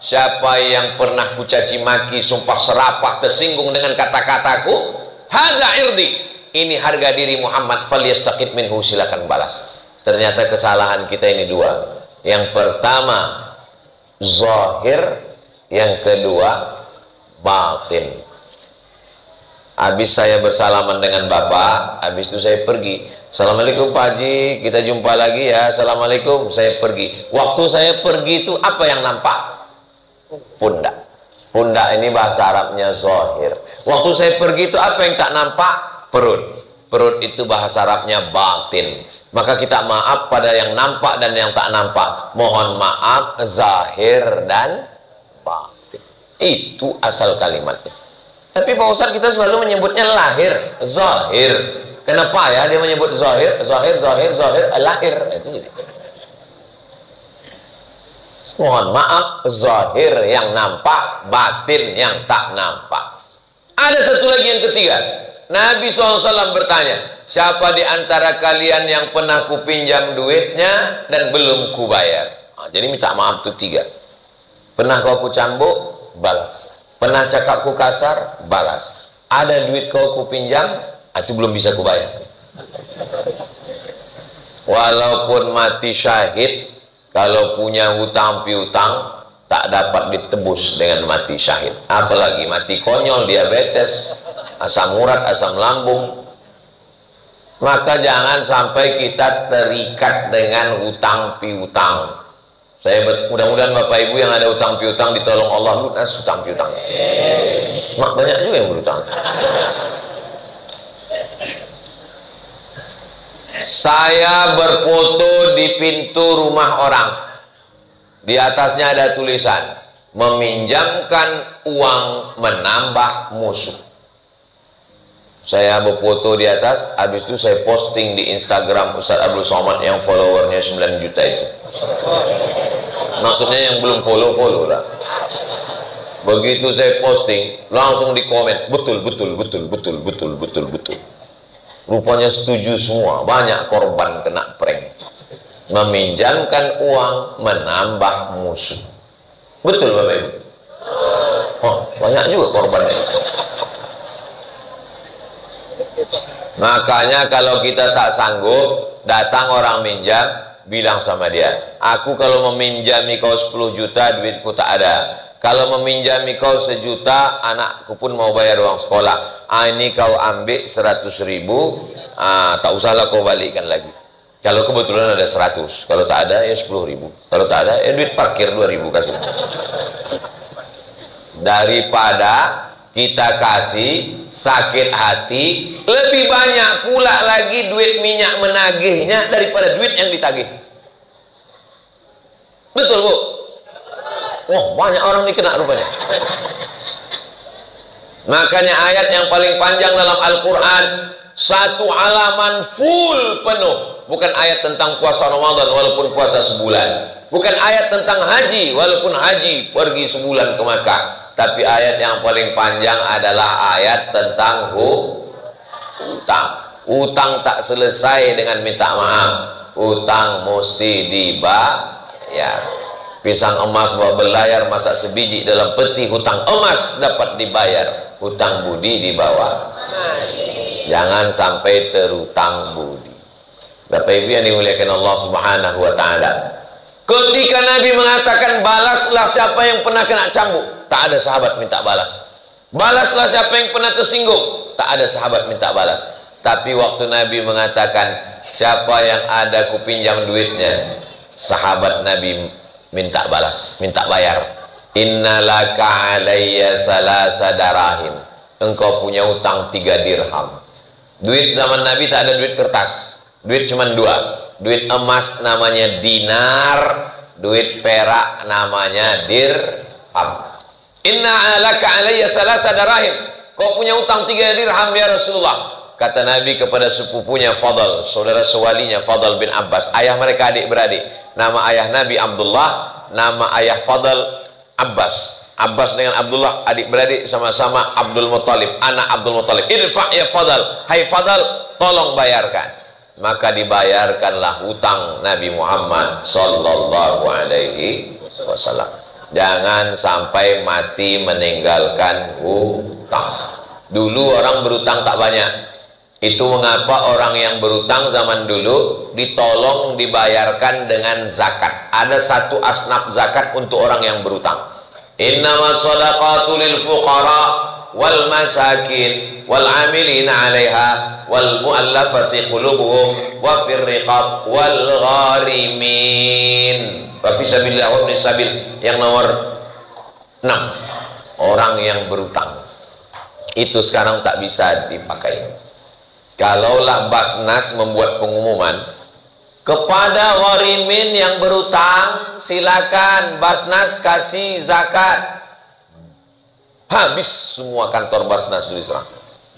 siapa yang pernah kucaci maki, sumpah serapah, tersinggung dengan kata-kataku, hadza irdi, ini harga diri Muhammad, falyastaqid minhu, silakan balas. Ternyata kesalahan kita ini dua. Yang pertama zahir, yang kedua batin. Habis saya bersalaman dengan bapak, habis itu saya pergi. Assalamualaikum Pak Haji, kita jumpa lagi ya. Assalamualaikum, saya pergi. Waktu saya pergi itu apa yang nampak? Pundak. Pundak ini bahasa Arabnya zahir. Waktu saya pergi itu apa yang tak nampak? Perut. Perut itu bahasa Arabnya batin. Maka kita maaf pada yang nampak dan yang tak nampak. Mohon maaf zahir dan batin. Itu asal kalimatnya. Tapi Pak Ustadz kita selalu menyebutnya lahir, zahir. Kenapa ya dia menyebut zahir, lahir? Itu jadi. Mohon maaf, zahir yang nampak, batin yang tak nampak. Ada satu lagi yang ketiga. Nabi SAW bertanya, siapa di antara kalian yang pernah kupinjam duitnya dan belum kubayar? Jadi minta maaf tuh tiga. Pernah kau kucambuk? Balas. Pernah cakap ku kasar? Balas. Ada duit kau kupinjam? Itu belum bisa kubayar. Walaupun mati syahid, kalau punya hutang piutang tak dapat ditebus dengan mati syahid. Apalagi mati konyol, diabetes, asam urat, asam lambung. Maka jangan sampai kita terikat dengan hutang piutang. Saya mudah-mudahan Bapak Ibu yang ada hutang piutang ditolong Allah lunas hutang piutang. Mak banyak juga yang berhutang. Saya berfoto di pintu rumah orang. Di atasnya ada tulisan, meminjamkan uang menambah musuh. Saya berfoto di atas, habis itu saya posting di Instagram Ustadz Abdul Somad yang followernya 9 juta itu. Maksudnya yang belum follow lah. Begitu saya posting, langsung di komen, betul. Rupanya setuju semua, banyak korban kena prank. Meminjamkan uang menambah musuh. Betul Bapak Ibu? Oh, banyak juga korbannya. Makanya kalau kita tak sanggup, datang orang minjam, bilang sama dia, aku kalau meminjami kau 10 juta, duitku tak ada. Kalau meminjami kau 1 juta, anakku pun mau bayar uang sekolah. Ini kau ambil 100.000, tak usahlah kau balikkan lagi. Kalau kebetulan ada 100, kalau tak ada ya 10.000. Kalau tak ada ya duit parkir 2.000 kasih. Daripada kita kasih sakit hati, lebih banyak pula lagi duit minyak menagihnya daripada duit yang ditagih. Betul Bu? Oh, banyak orang dikena rupanya. Makanya ayat yang paling panjang dalam Al-Quran, satu halaman full penuh. Bukan ayat tentang puasa Ramadan walaupun puasa sebulan. Bukan ayat tentang haji walaupun haji pergi sebulan ke Makkah. Tapi ayat yang paling panjang adalah ayat tentang utang. Utang tak selesai dengan minta maaf. Utang mesti dibayar. Pisang emas bawa belayar, masak sebiji dalam peti, hutang emas dapat dibayar, hutang budi di bawah. Jangan sampai terutang budi. Bapak Ibu yang dimuliakan Allah Subhanahu wa Ta'ala, ketika Nabi mengatakan balaslah siapa yang pernah kena cambuk, tak ada sahabat minta balas. Balaslah siapa yang pernah tersinggung, tak ada sahabat minta balas. Tapi waktu Nabi mengatakan siapa yang ada kupinjam duitnya, sahabat Nabi minta balas, minta bayar. Innalaka alayya salasa darahim, engkau punya utang 3 dirham. Duit zaman Nabi tak ada duit kertas, duit cuma 2. Duit emas namanya dinar, duit perak namanya dirham. Innalaka alayya salasa darahim, kau punya utang 3 dirham ya Rasulullah. Kata Nabi kepada sepupunya Fadl, saudara sewalinya Fadl bin Abbas, ayah mereka adik-beradik. Nama ayah Nabi Abdullah, nama ayah Fadl Abbas. Abbas dengan Abdullah adik-beradik, sama-sama Abdul Muttalib, anak Abdul Muttalib. Irfa' ya Fadl, hai Fadl, tolong bayarkan. Maka dibayarkanlah hutang Nabi Muhammad sallallahu alaihi wasallam. Jangan sampai mati meninggalkan hutang. Dulu orang berutang tak banyak. Itu mengapa orang yang berutang zaman dulu ditolong dibayarkan dengan zakat. Ada satu asnaf zakat untuk orang yang berutang. Innamas shadaqatu lil fuqara wal masakin wal amilina 'alaiha wal mu'allafati qulubuhum wa fir riqab wal gharimin wa fi sabilillah wa ibn sabil. Yang nomor 6, orang yang berutang. Itu sekarang tak bisa dipakai. Kalaulah Basnas membuat pengumuman kepada gharimin yang berutang, silakan Basnas kasih zakat, habis semua kantor Basnas diserang.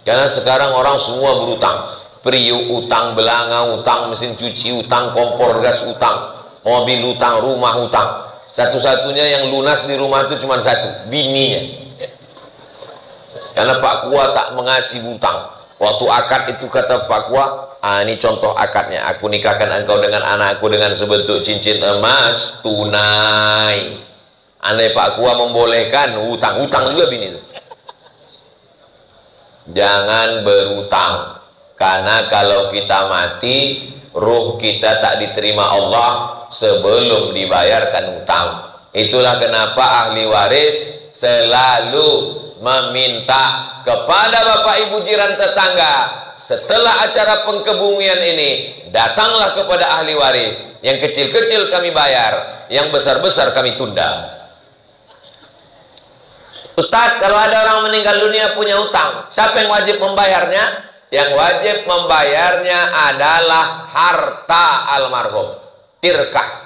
Karena sekarang orang semua berutang. Priuk utang, belanga utang, mesin cuci utang, kompor gas utang, mobil utang, rumah utang. Satu-satunya yang lunas di rumah itu cuma satu, bininya. Karena Pak Kua tak mengasih hutang. Waktu akad itu kata Pak Kua, ini contoh akadnya, aku nikahkan engkau dengan anakku dengan sebentuk cincin emas tunai. Andai Pak Kua membolehkan hutang juga bini itu. Jangan berutang, karena kalau kita mati, ruh kita tak diterima Allah sebelum dibayarkan hutang. Itulah kenapa ahli waris selalu meminta kepada bapak ibu jiran tetangga, setelah acara pengkebumian ini, datanglah kepada ahli waris. Yang kecil-kecil kami bayar, yang besar-besar kami tunda. Ustadz, kalau ada orang meninggal dunia punya utang, siapa yang wajib membayarnya? Yang wajib membayarnya adalah harta almarhum, tirkah.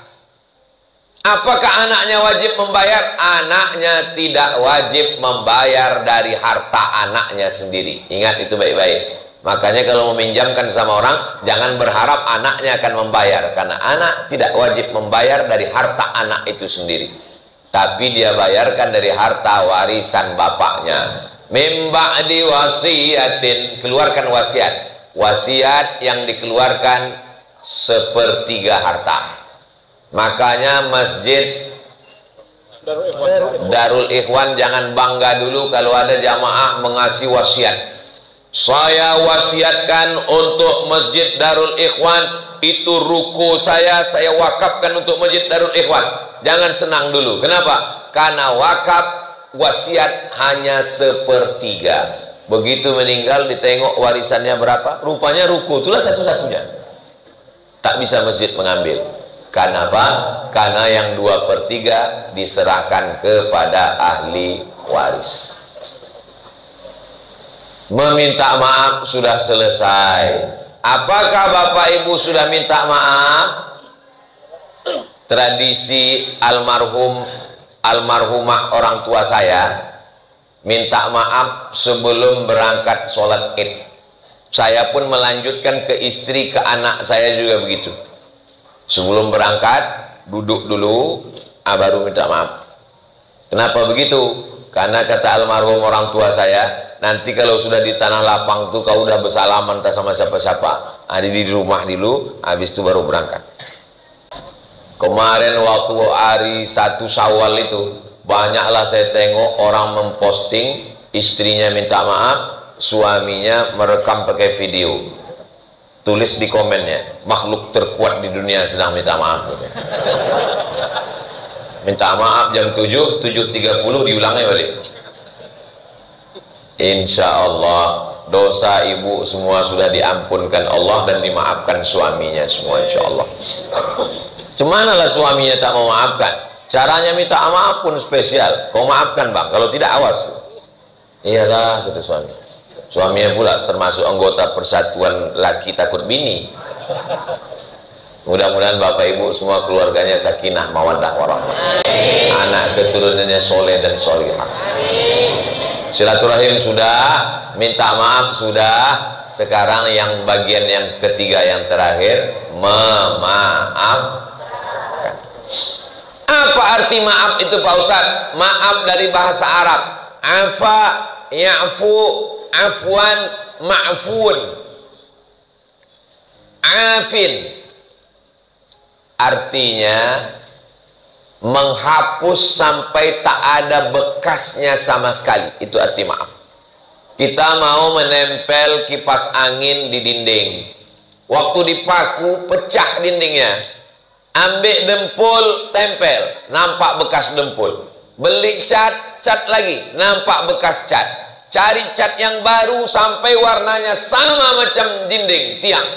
Apakah anaknya wajib membayar? Anaknya tidak wajib membayar dari harta anaknya sendiri. Ingat itu baik-baik. Makanya kalau meminjamkan sama orang, jangan berharap anaknya akan membayar, karena anak tidak wajib membayar dari harta anak itu sendiri, tapi dia bayarkan dari harta warisan bapaknya. Mim ba'di wasiyatin, keluarkan wasiat. Wasiat yang dikeluarkan sepertiga harta. Makanya masjid Darul Ikhwan jangan bangga dulu kalau ada jamaah mengasih wasiat. Saya wasiatkan untuk masjid Darul Ikhwan, itu ruku saya wakafkan untuk masjid Darul Ikhwan. Jangan senang dulu. Kenapa? Karena wakaf wasiat hanya sepertiga. Begitu meninggal ditengok warisannya berapa, rupanya ruku itulah satu-satunya. Tak bisa masjid mengambil. Karena apa? Karena yang 2/3 diserahkan kepada ahli waris. Meminta maaf sudah selesai. Apakah Bapak Ibu sudah minta maaf? Tradisi almarhumah orang tua saya minta maaf sebelum berangkat sholat id. Saya pun melanjutkan ke istri, ke anak saya juga begitu. Sebelum berangkat, duduk dulu, baru minta maaf. Kenapa begitu? Karena kata almarhum orang tua saya, nanti kalau sudah di tanah lapang tuh kau udah bersalaman tak sama siapa-siapa. Ada di rumah dulu, habis itu baru berangkat. Kemarin waktu hari 1 Syawal itu, banyaklah saya tengok orang memposting, istrinya minta maaf, suaminya merekam pakai video. Tulis di komennya, makhluk terkuat di dunia sedang minta maaf. Minta maaf jam 7:30 diulangnya balik. Insya Allah dosa ibu semua sudah diampunkan Allah dan dimaafkan suaminya semua, insya Allah. Cemanalah suaminya tak mau maafkan? Caranya minta maaf pun spesial. Kau maafkan bang, kalau tidak awas. Iyalah, kata suami. Suaminya pula termasuk anggota Persatuan Laki Takut Bini. Mudah-mudahan Bapak Ibu semua keluarganya sakinah mawaddah warahmah. Anak keturunannya soleh dan solihah. Silaturahim sudah, minta maaf sudah. Sekarang yang bagian yang ketiga yang terakhir, memaafkan. Apa arti maaf itu Pak Ustadz? Maaf dari bahasa Arab. Afa, ya'fu, afwan, ma'fun. Afin artinya menghapus sampai tak ada bekasnya sama sekali. Itu arti maaf. Kita mau menempel kipas angin di dinding, waktu dipaku pecah dindingnya, ambil dempul tempel, nampak bekas dempul. Beli cat, cat lagi, nampak bekas cat. Cari cat yang baru sampai warnanya sama macam dinding tiang,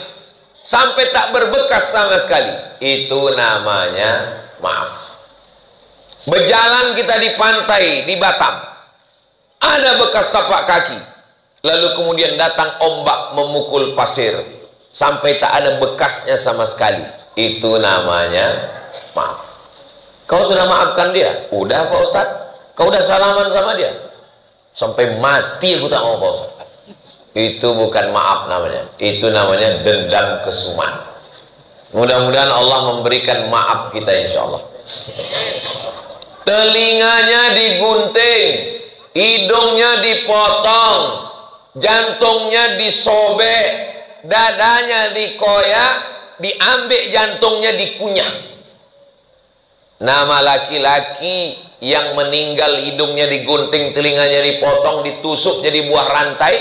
sampai tak berbekas sama sekali. Itu namanya maaf. Berjalan kita di pantai di Batam, ada bekas tapak kaki, lalu kemudian datang ombak memukul pasir sampai tak ada bekasnya sama sekali. Itu namanya maaf. Kau sudah maafkan dia? Udah Pak Ustadz. Kau udah salaman sama dia? Sampai mati aku tak mau Pak Ustadz. Itu bukan maaf namanya. Itu namanya dendam kesuman. Mudah-mudahan Allah memberikan maaf kita insya Allah. Telinganya digunting, hidungnya dipotong, jantungnya disobek, dadanya dikoyak, diambil jantungnya dikunyah. Nama laki-laki yang meninggal hidungnya digunting, telinganya dipotong, ditusuk jadi buah rantai,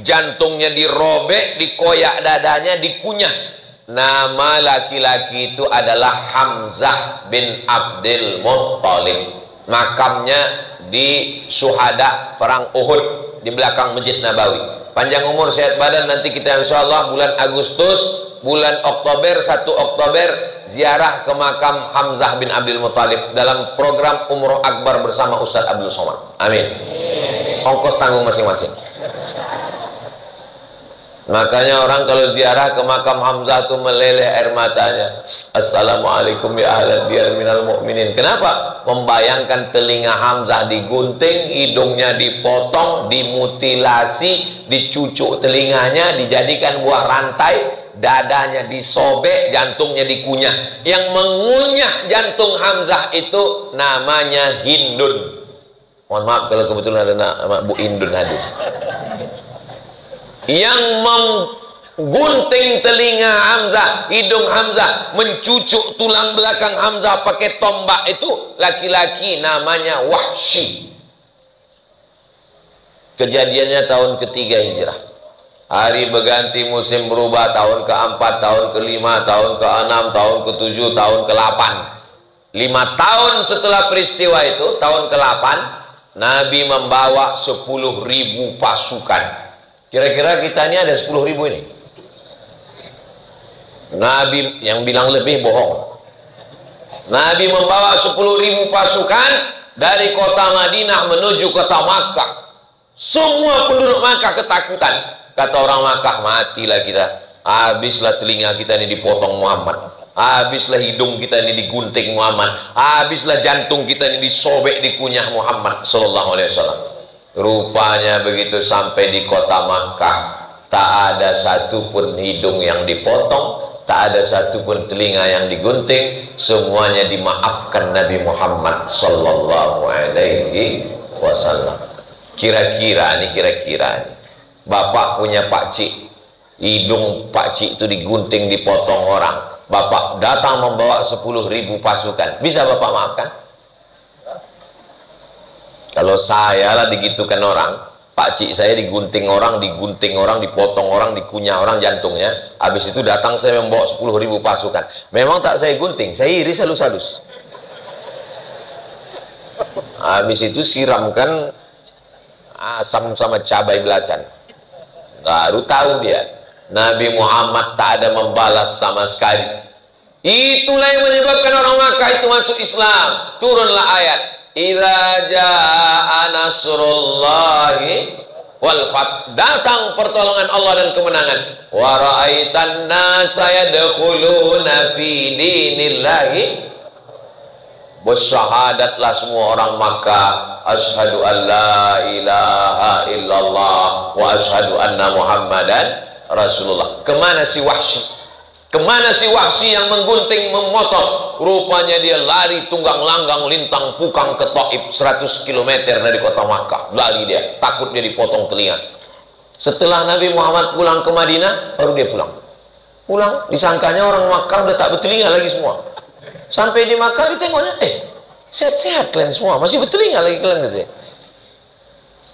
jantungnya dirobek, dikoyak, dadanya dikunyah. Nama laki-laki itu adalah Hamzah bin Abdul Muttalib. Makamnya di Syuhada perang Uhud di belakang Masjid Nabawi. Panjang umur sehat badan, nanti kita insyaallah bulan Agustus, bulan Oktober, 1 Oktober ziarah ke makam Hamzah bin Abdul Muttalib dalam program Umroh Akbar bersama Ustadz Abdul Somad. Amin. Ongkos tanggung masing-masing. Makanya orang kalau ziarah ke makam Hamzah itu meleleh air matanya. Assalamualaikum ya ahlal diyar minal mu'minin. Kenapa? Membayangkan telinga Hamzah digunting, hidungnya dipotong, dimutilasi, dicucuk telinganya, dijadikan buah rantai, dadanya disobek, jantungnya dikunyah. Yang mengunyah jantung Hamzah itu namanya Hindun. Mohon maaf kalau kebetulan ada nama Bu Hindun hadir. Yang menggunting telinga Hamzah, hidung Hamzah, mencucuk tulang belakang Hamzah pakai tombak itu laki-laki namanya Wahsy. Kejadiannya tahun ketiga Hijrah. Hari berganti, musim berubah, tahun ke-4, tahun ke-5, tahun ke-6, tahun ke-7, tahun ke-8. 5 tahun setelah peristiwa itu, tahun ke-8, Nabi membawa 10.000 pasukan. Kira-kira kita ini ada 10.000 ini. Nabi yang bilang lebih bohong. Nabi membawa 10.000 pasukan dari kota Madinah menuju kota Makkah. Semua penduduk Makkah ketakutan. Kata orang Makkah, matilah kita. Habislah telinga kita ini dipotong Muhammad. Habislah hidung kita ini digunting Muhammad. Habislah jantung kita ini disobek, dikunyah Muhammad sallallahu alaihi wasallam. Rupanya begitu sampai di kota Makkah, tak ada satupun hidung yang dipotong, tak ada satupun telinga yang digunting, semuanya dimaafkan Nabi Muhammad sallallahu alaihi wasallam. Kira-kira nih, Bapak punya pakcik, hidung pakcik itu digunting, dipotong orang, Bapak datang membawa 10.000 pasukan, bisa Bapak maafkan? Kalau saya lah digitukan orang, pakcik saya digunting orang, dipotong orang, dikunyah orang jantungnya, habis itu datang saya membawa 10.000 pasukan. Memang tak saya gunting, saya iris halus-halus. Habis itu siramkan asam sama cabai belacan. Baru tahu dia, Nabi Muhammad tak ada membalas sama sekali. Itulah yang menyebabkan orang Makkah itu masuk Islam. Turunlah ayat, idza jaa nasrullahi wal fath, datang pertolongan Allah dan kemenangan. Wa ra'aitan nasa yadkhuluna fi dinillahi, bersyahadatlah semua orang Makkah, asyhadu an la ilaha illallah wa asyhadu anna Muhammadan Rasulullah. Kemana si Wahsy? Kemana si Wahsy yang menggunting, memotong? Rupanya dia lari tunggang langgang lintang pukang ke Taif, 100 km dari kota Makkah. Lari dia, takut dia dipotong telinga. Setelah Nabi Muhammad pulang ke Madinah, baru dia pulang. Disangkanya orang Makkah udah tak bertelinga lagi semua. Sampai di Makkah ditengoknya, Sehat-sehat kalian semua, masih bertelinga lagi kalian gitu ya.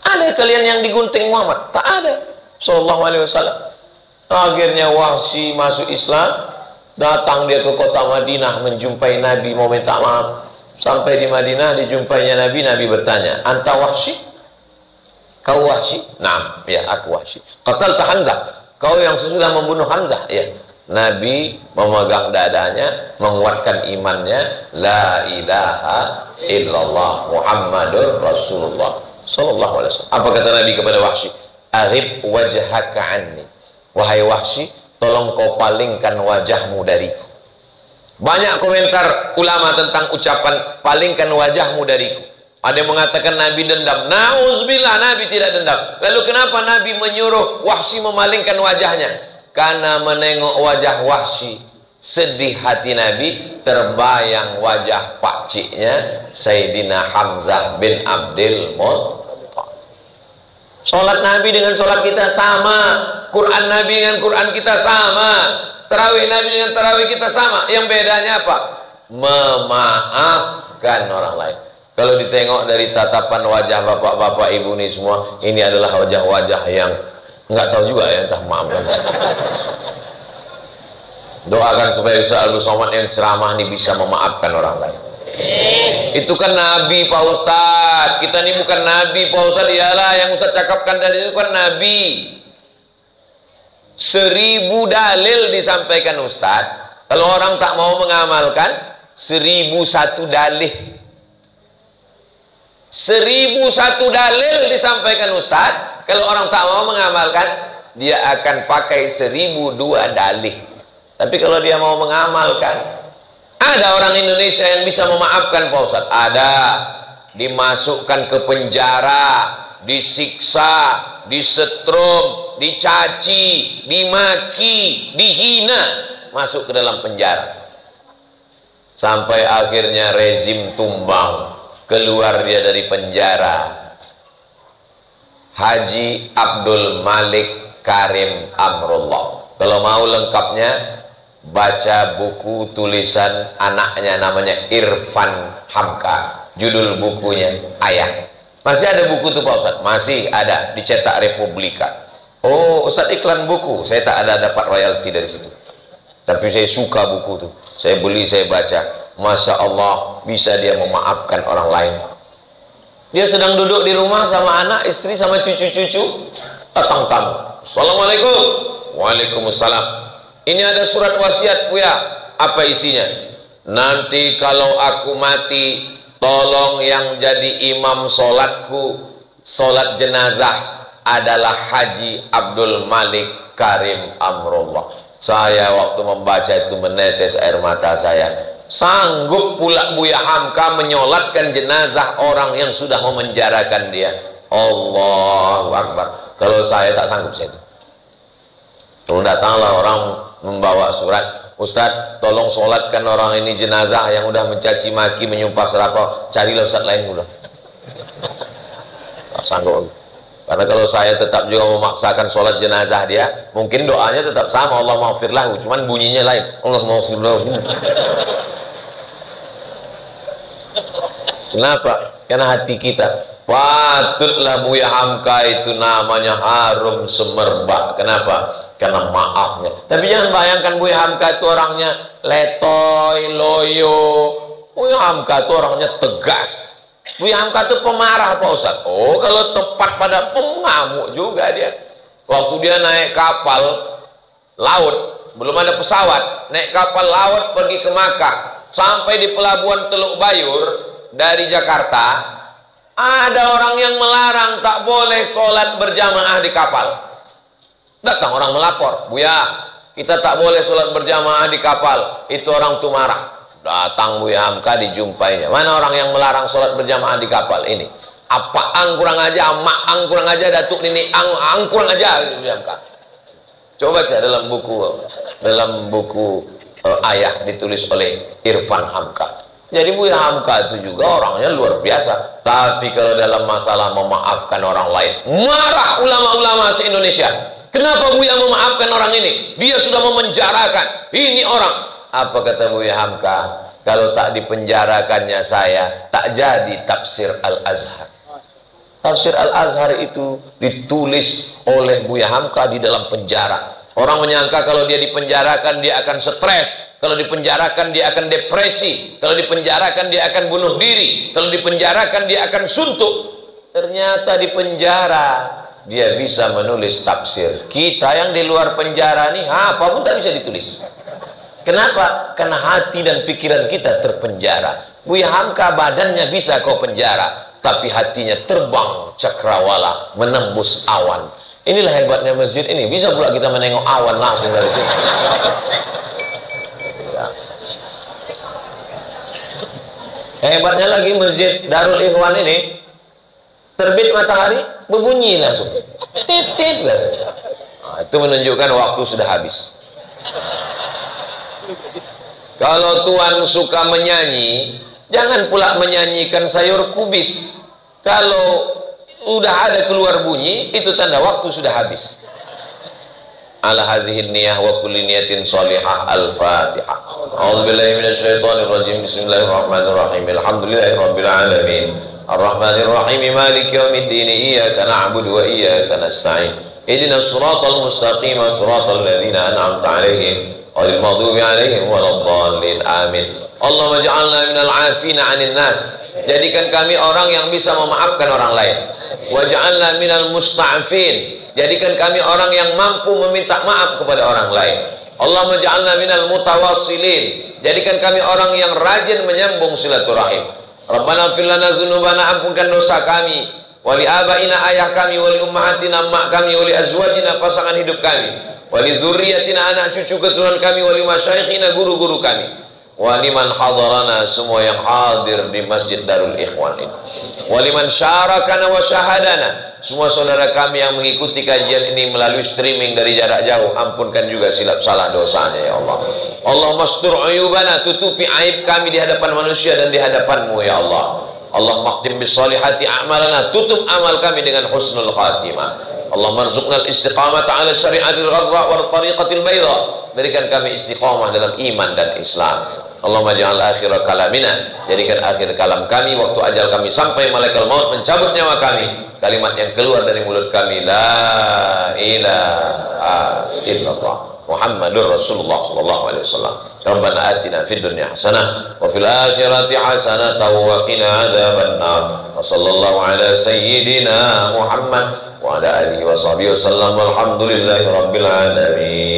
Ada kalian yang digunting Muhammad? Tak ada. Sallallahu alaihi wasallam. Akhirnya Wahsy masuk Islam, datang dia ke kota Madinah menjumpai Nabi, mau minta maaf. Sampai di Madinah dijumpainya Nabi, Nabi bertanya, "Anta Wahsy? Kau Wahsy?" "Naam, ya aku Wahsy." "Qatalta Hamzah? Kau yang sesudah membunuh Hamzah?" "Ya." Nabi memegang dadanya, menguatkan imannya, la ilaha illallah Muhammadur Rasulullah sallallahu alaihi wasallam. Apa kata Nabi kepada Wahsy? "Aghib wajhaka anni." Wahai Wahsy, tolong kau palingkan wajahmu dariku. Banyak komentar ulama tentang ucapan palingkan wajahmu dariku. Ada yang mengatakan Nabi dendam. Nauzubillah, Nabi tidak dendam. Lalu kenapa Nabi menyuruh Wahsy memalingkan wajahnya? Karena menengok wajah Wahsy, sedih hati Nabi, terbayang wajah pakciknya Sayyidina Hamzah bin Abdul Muttalib. Sholat Nabi dengan sholat kita sama, Quran Nabi dengan Quran kita sama, tarawih Nabi dengan tarawih kita sama. Yang bedanya apa? Memaafkan orang lain. Kalau ditengok dari tatapan wajah bapak-bapak ibu ini semua, ini adalah wajah-wajah yang nggak tahu juga ya, entah maafkan. Doakan supaya Ustaz Abdul Somad yang ceramah ini bisa memaafkan orang lain. Itu kan Nabi Pak Ustadz. Kita ini bukan Nabi Pak Ustadz. Iyalah yang Ustadz cakapkan tadi itu kan Nabi. 1000 dalil disampaikan Ustadz. Kalau orang tak mau mengamalkan, 1001 dalih. 1001 dalil disampaikan Ustadz. Kalau orang tak mau mengamalkan, dia akan pakai 1002 dalih. Tapi kalau dia mau mengamalkan, ada orang Indonesia yang bisa memaafkan Pak Ustadz. Ada. Dimasukkan ke penjara, disiksa, disetrum, dicaci, dimaki, dihina, masuk ke dalam penjara. Sampai akhirnya rezim tumbang, keluar dia dari penjara. Haji Abdul Malik Karim Amrullah. Kalau mau lengkapnya, baca buku tulisan anaknya namanya Irfan Hamka. Judul bukunya Ayah. Masih ada buku tuh Pak Ustadz? Masih ada, dicetak Republika. Oh, Ustadz iklan buku. Saya tak ada dapat royalti dari situ. Tapi saya suka buku tuh. Saya beli, saya baca. Masya Allah, bisa dia memaafkan orang lain. Dia sedang duduk di rumah sama anak, istri, sama cucu-cucu. Datang tamu. Assalamualaikum. Waalaikumsalam. Ini ada surat wasiat Buya. Apa isinya? Nanti kalau aku mati, tolong yang jadi imam sholatku, sholat jenazah adalah Haji Abdul Malik Karim Amrullah. Saya waktu membaca itu menetes air mata saya. Sanggup pula Buya Hamka menyolatkan jenazah orang yang sudah memenjarakan dia. Allahu Akbar. Kalau saya tak sanggup saya itu. Kalau datanglah orang membawa surat, Ustadz tolong sholatkan orang ini jenazah yang udah mencaci maki, menyumpah serapah, carilah Ustadz lain udah. Tak sanggup. Karena kalau saya tetap juga memaksakan sholat jenazah dia, mungkin doanya tetap sama, Allah maghfirlahu, cuman bunyinya lain, Allah maghfirlahu. Kenapa? Karena hati kita, patutlah Buya Hamka itu namanya harum semerbak. Kenapa? Karena maafnya. Tapi jangan bayangkan Buya Hamka itu orangnya letoy, loyo. Buya Hamka itu orangnya tegas. Buya Hamka itu pemarah Pak Ustadz. Oh, kalau tepat pada pengamuk juga dia. Waktu dia naik kapal laut, belum ada pesawat, naik kapal laut pergi ke Makkah, sampai di pelabuhan Teluk Bayur dari Jakarta, ada orang yang melarang tak boleh sholat berjamaah di kapal. Datang orang melapor, Buya, kita tak boleh sholat berjamaah di kapal. Itu orang tuh marah. Datang Buya Hamka, dijumpainya. Mana orang yang melarang sholat berjamaah di kapal ini? Apaan kurang aja, mak kurang aja, datuk nini ang kurang aja, Buya Hamka. Coba baca dalam buku Ayah ditulis oleh Irfan Hamka. Jadi Buya Hamka itu juga orangnya luar biasa. Tapi kalau dalam masalah memaafkan orang lain, marah ulama-ulama se-Indonesia. Kenapa Buya memaafkan orang ini? Dia sudah memenjarakan. Ini orang. Apa kata Buya Hamka? kalau tak dipenjarakannya saya, tak jadi tafsir Al-Azhar. Tafsir Al-Azhar itu ditulis oleh Buya Hamka di dalam penjara. Orang menyangka kalau dia dipenjarakan dia akan stres, kalau dipenjarakan dia akan depresi, kalau dipenjarakan dia akan bunuh diri, kalau dipenjarakan dia akan suntuk. Ternyata di penjara dia bisa menulis tafsir. Kita yang di luar penjara nih, apa pun tak bisa ditulis. Kenapa? Karena hati dan pikiran kita terpenjara. Buya Hamka badannya bisa kau penjara, tapi hatinya terbang cakrawala menembus awan. Inilah hebatnya masjid ini, bisa pula kita menengok awan langsung dari sini. Ya. Hebatnya lagi masjid Darul Ikhwan ini, terbit matahari berbunyi langsung, tit-tit. Nah, itu menunjukkan waktu sudah habis. Kalau Tuhan suka menyanyi, jangan pula menyanyikan sayur kubis. Kalau udah ada keluar bunyi, itu tanda waktu sudah habis. Ala hazihin niyah wa kulli niyatin salihah. Al-Fatihah. A'udzubillahi minasyaitonir rajim. Bismillahirrahmanirrahim. Alhamdulillahirabbil alamin. Ar-Rahmanirrahim. Maliki yaumiddin. Iyyaka na'budu wa iyyaka nasta'in. Ihdinas siratal mustaqim, siratal ladzina an'amta 'alaihim ghairil maghdubi 'alaihim waladdallin. Amin. Allahumma ij'alna minal 'afina 'anil nas. Jadikan kami orang yang bisa memaafkan orang lain. Waj'alna minal musta'afin. Jadikan kami orang yang mampu meminta maaf kepada orang lain. Allahumma ja'alna minal mutawassilin. Jadikan kami orang yang rajin menyambung silaturahim. Rabbana ighfir lana dzunubana, ampunkan dosa kami, wali abaina, ayah kami, wali ummahatina, mak kami, wali azwajina, pasangan hidup kami, wali dzurriyyatina, anak cucu keturunan kami, wali masyayikhina, guru-guru kami, waliman hadarana, semua yang hadir di Masjid Darul Ikhwan ini, waliman syarakana wa syahadana, semua saudara kami yang mengikuti kajian ini melalui streaming dari jarak jauh, ampunkan juga silap salah dosanya ya Allah. Allahumma astur uyubana, tutupi aib kami di hadapan manusia dan di hadapan-Mu ya Allah. Allahumma khtim bis salihati a'malana, tutup amal kami dengan husnul khatimah. Allahumma rzuqnal istiqamata ala syari'atil ghadra wal tariqatil bayda. Berikan kami istiqamah dalam iman dan Islam. Allahumma ja'al akhir kalamina, jadikan akhir kalam kami waktu ajal kami sampai malaikat maut mencabut nyawa kami, kalimat yang keluar dari mulut kami, la ilaha illallah Muhammadur Rasulullah sallallahu alaihi wasallam. Rabbana atina fid dunya hasanah wa fil akhirati hasanah wa qina adzabannar. Wa sallallahu ala sayyidina Muhammad wa ala alihi wa sahbihi wasallam. Walhamdulillahi rabbil alamin.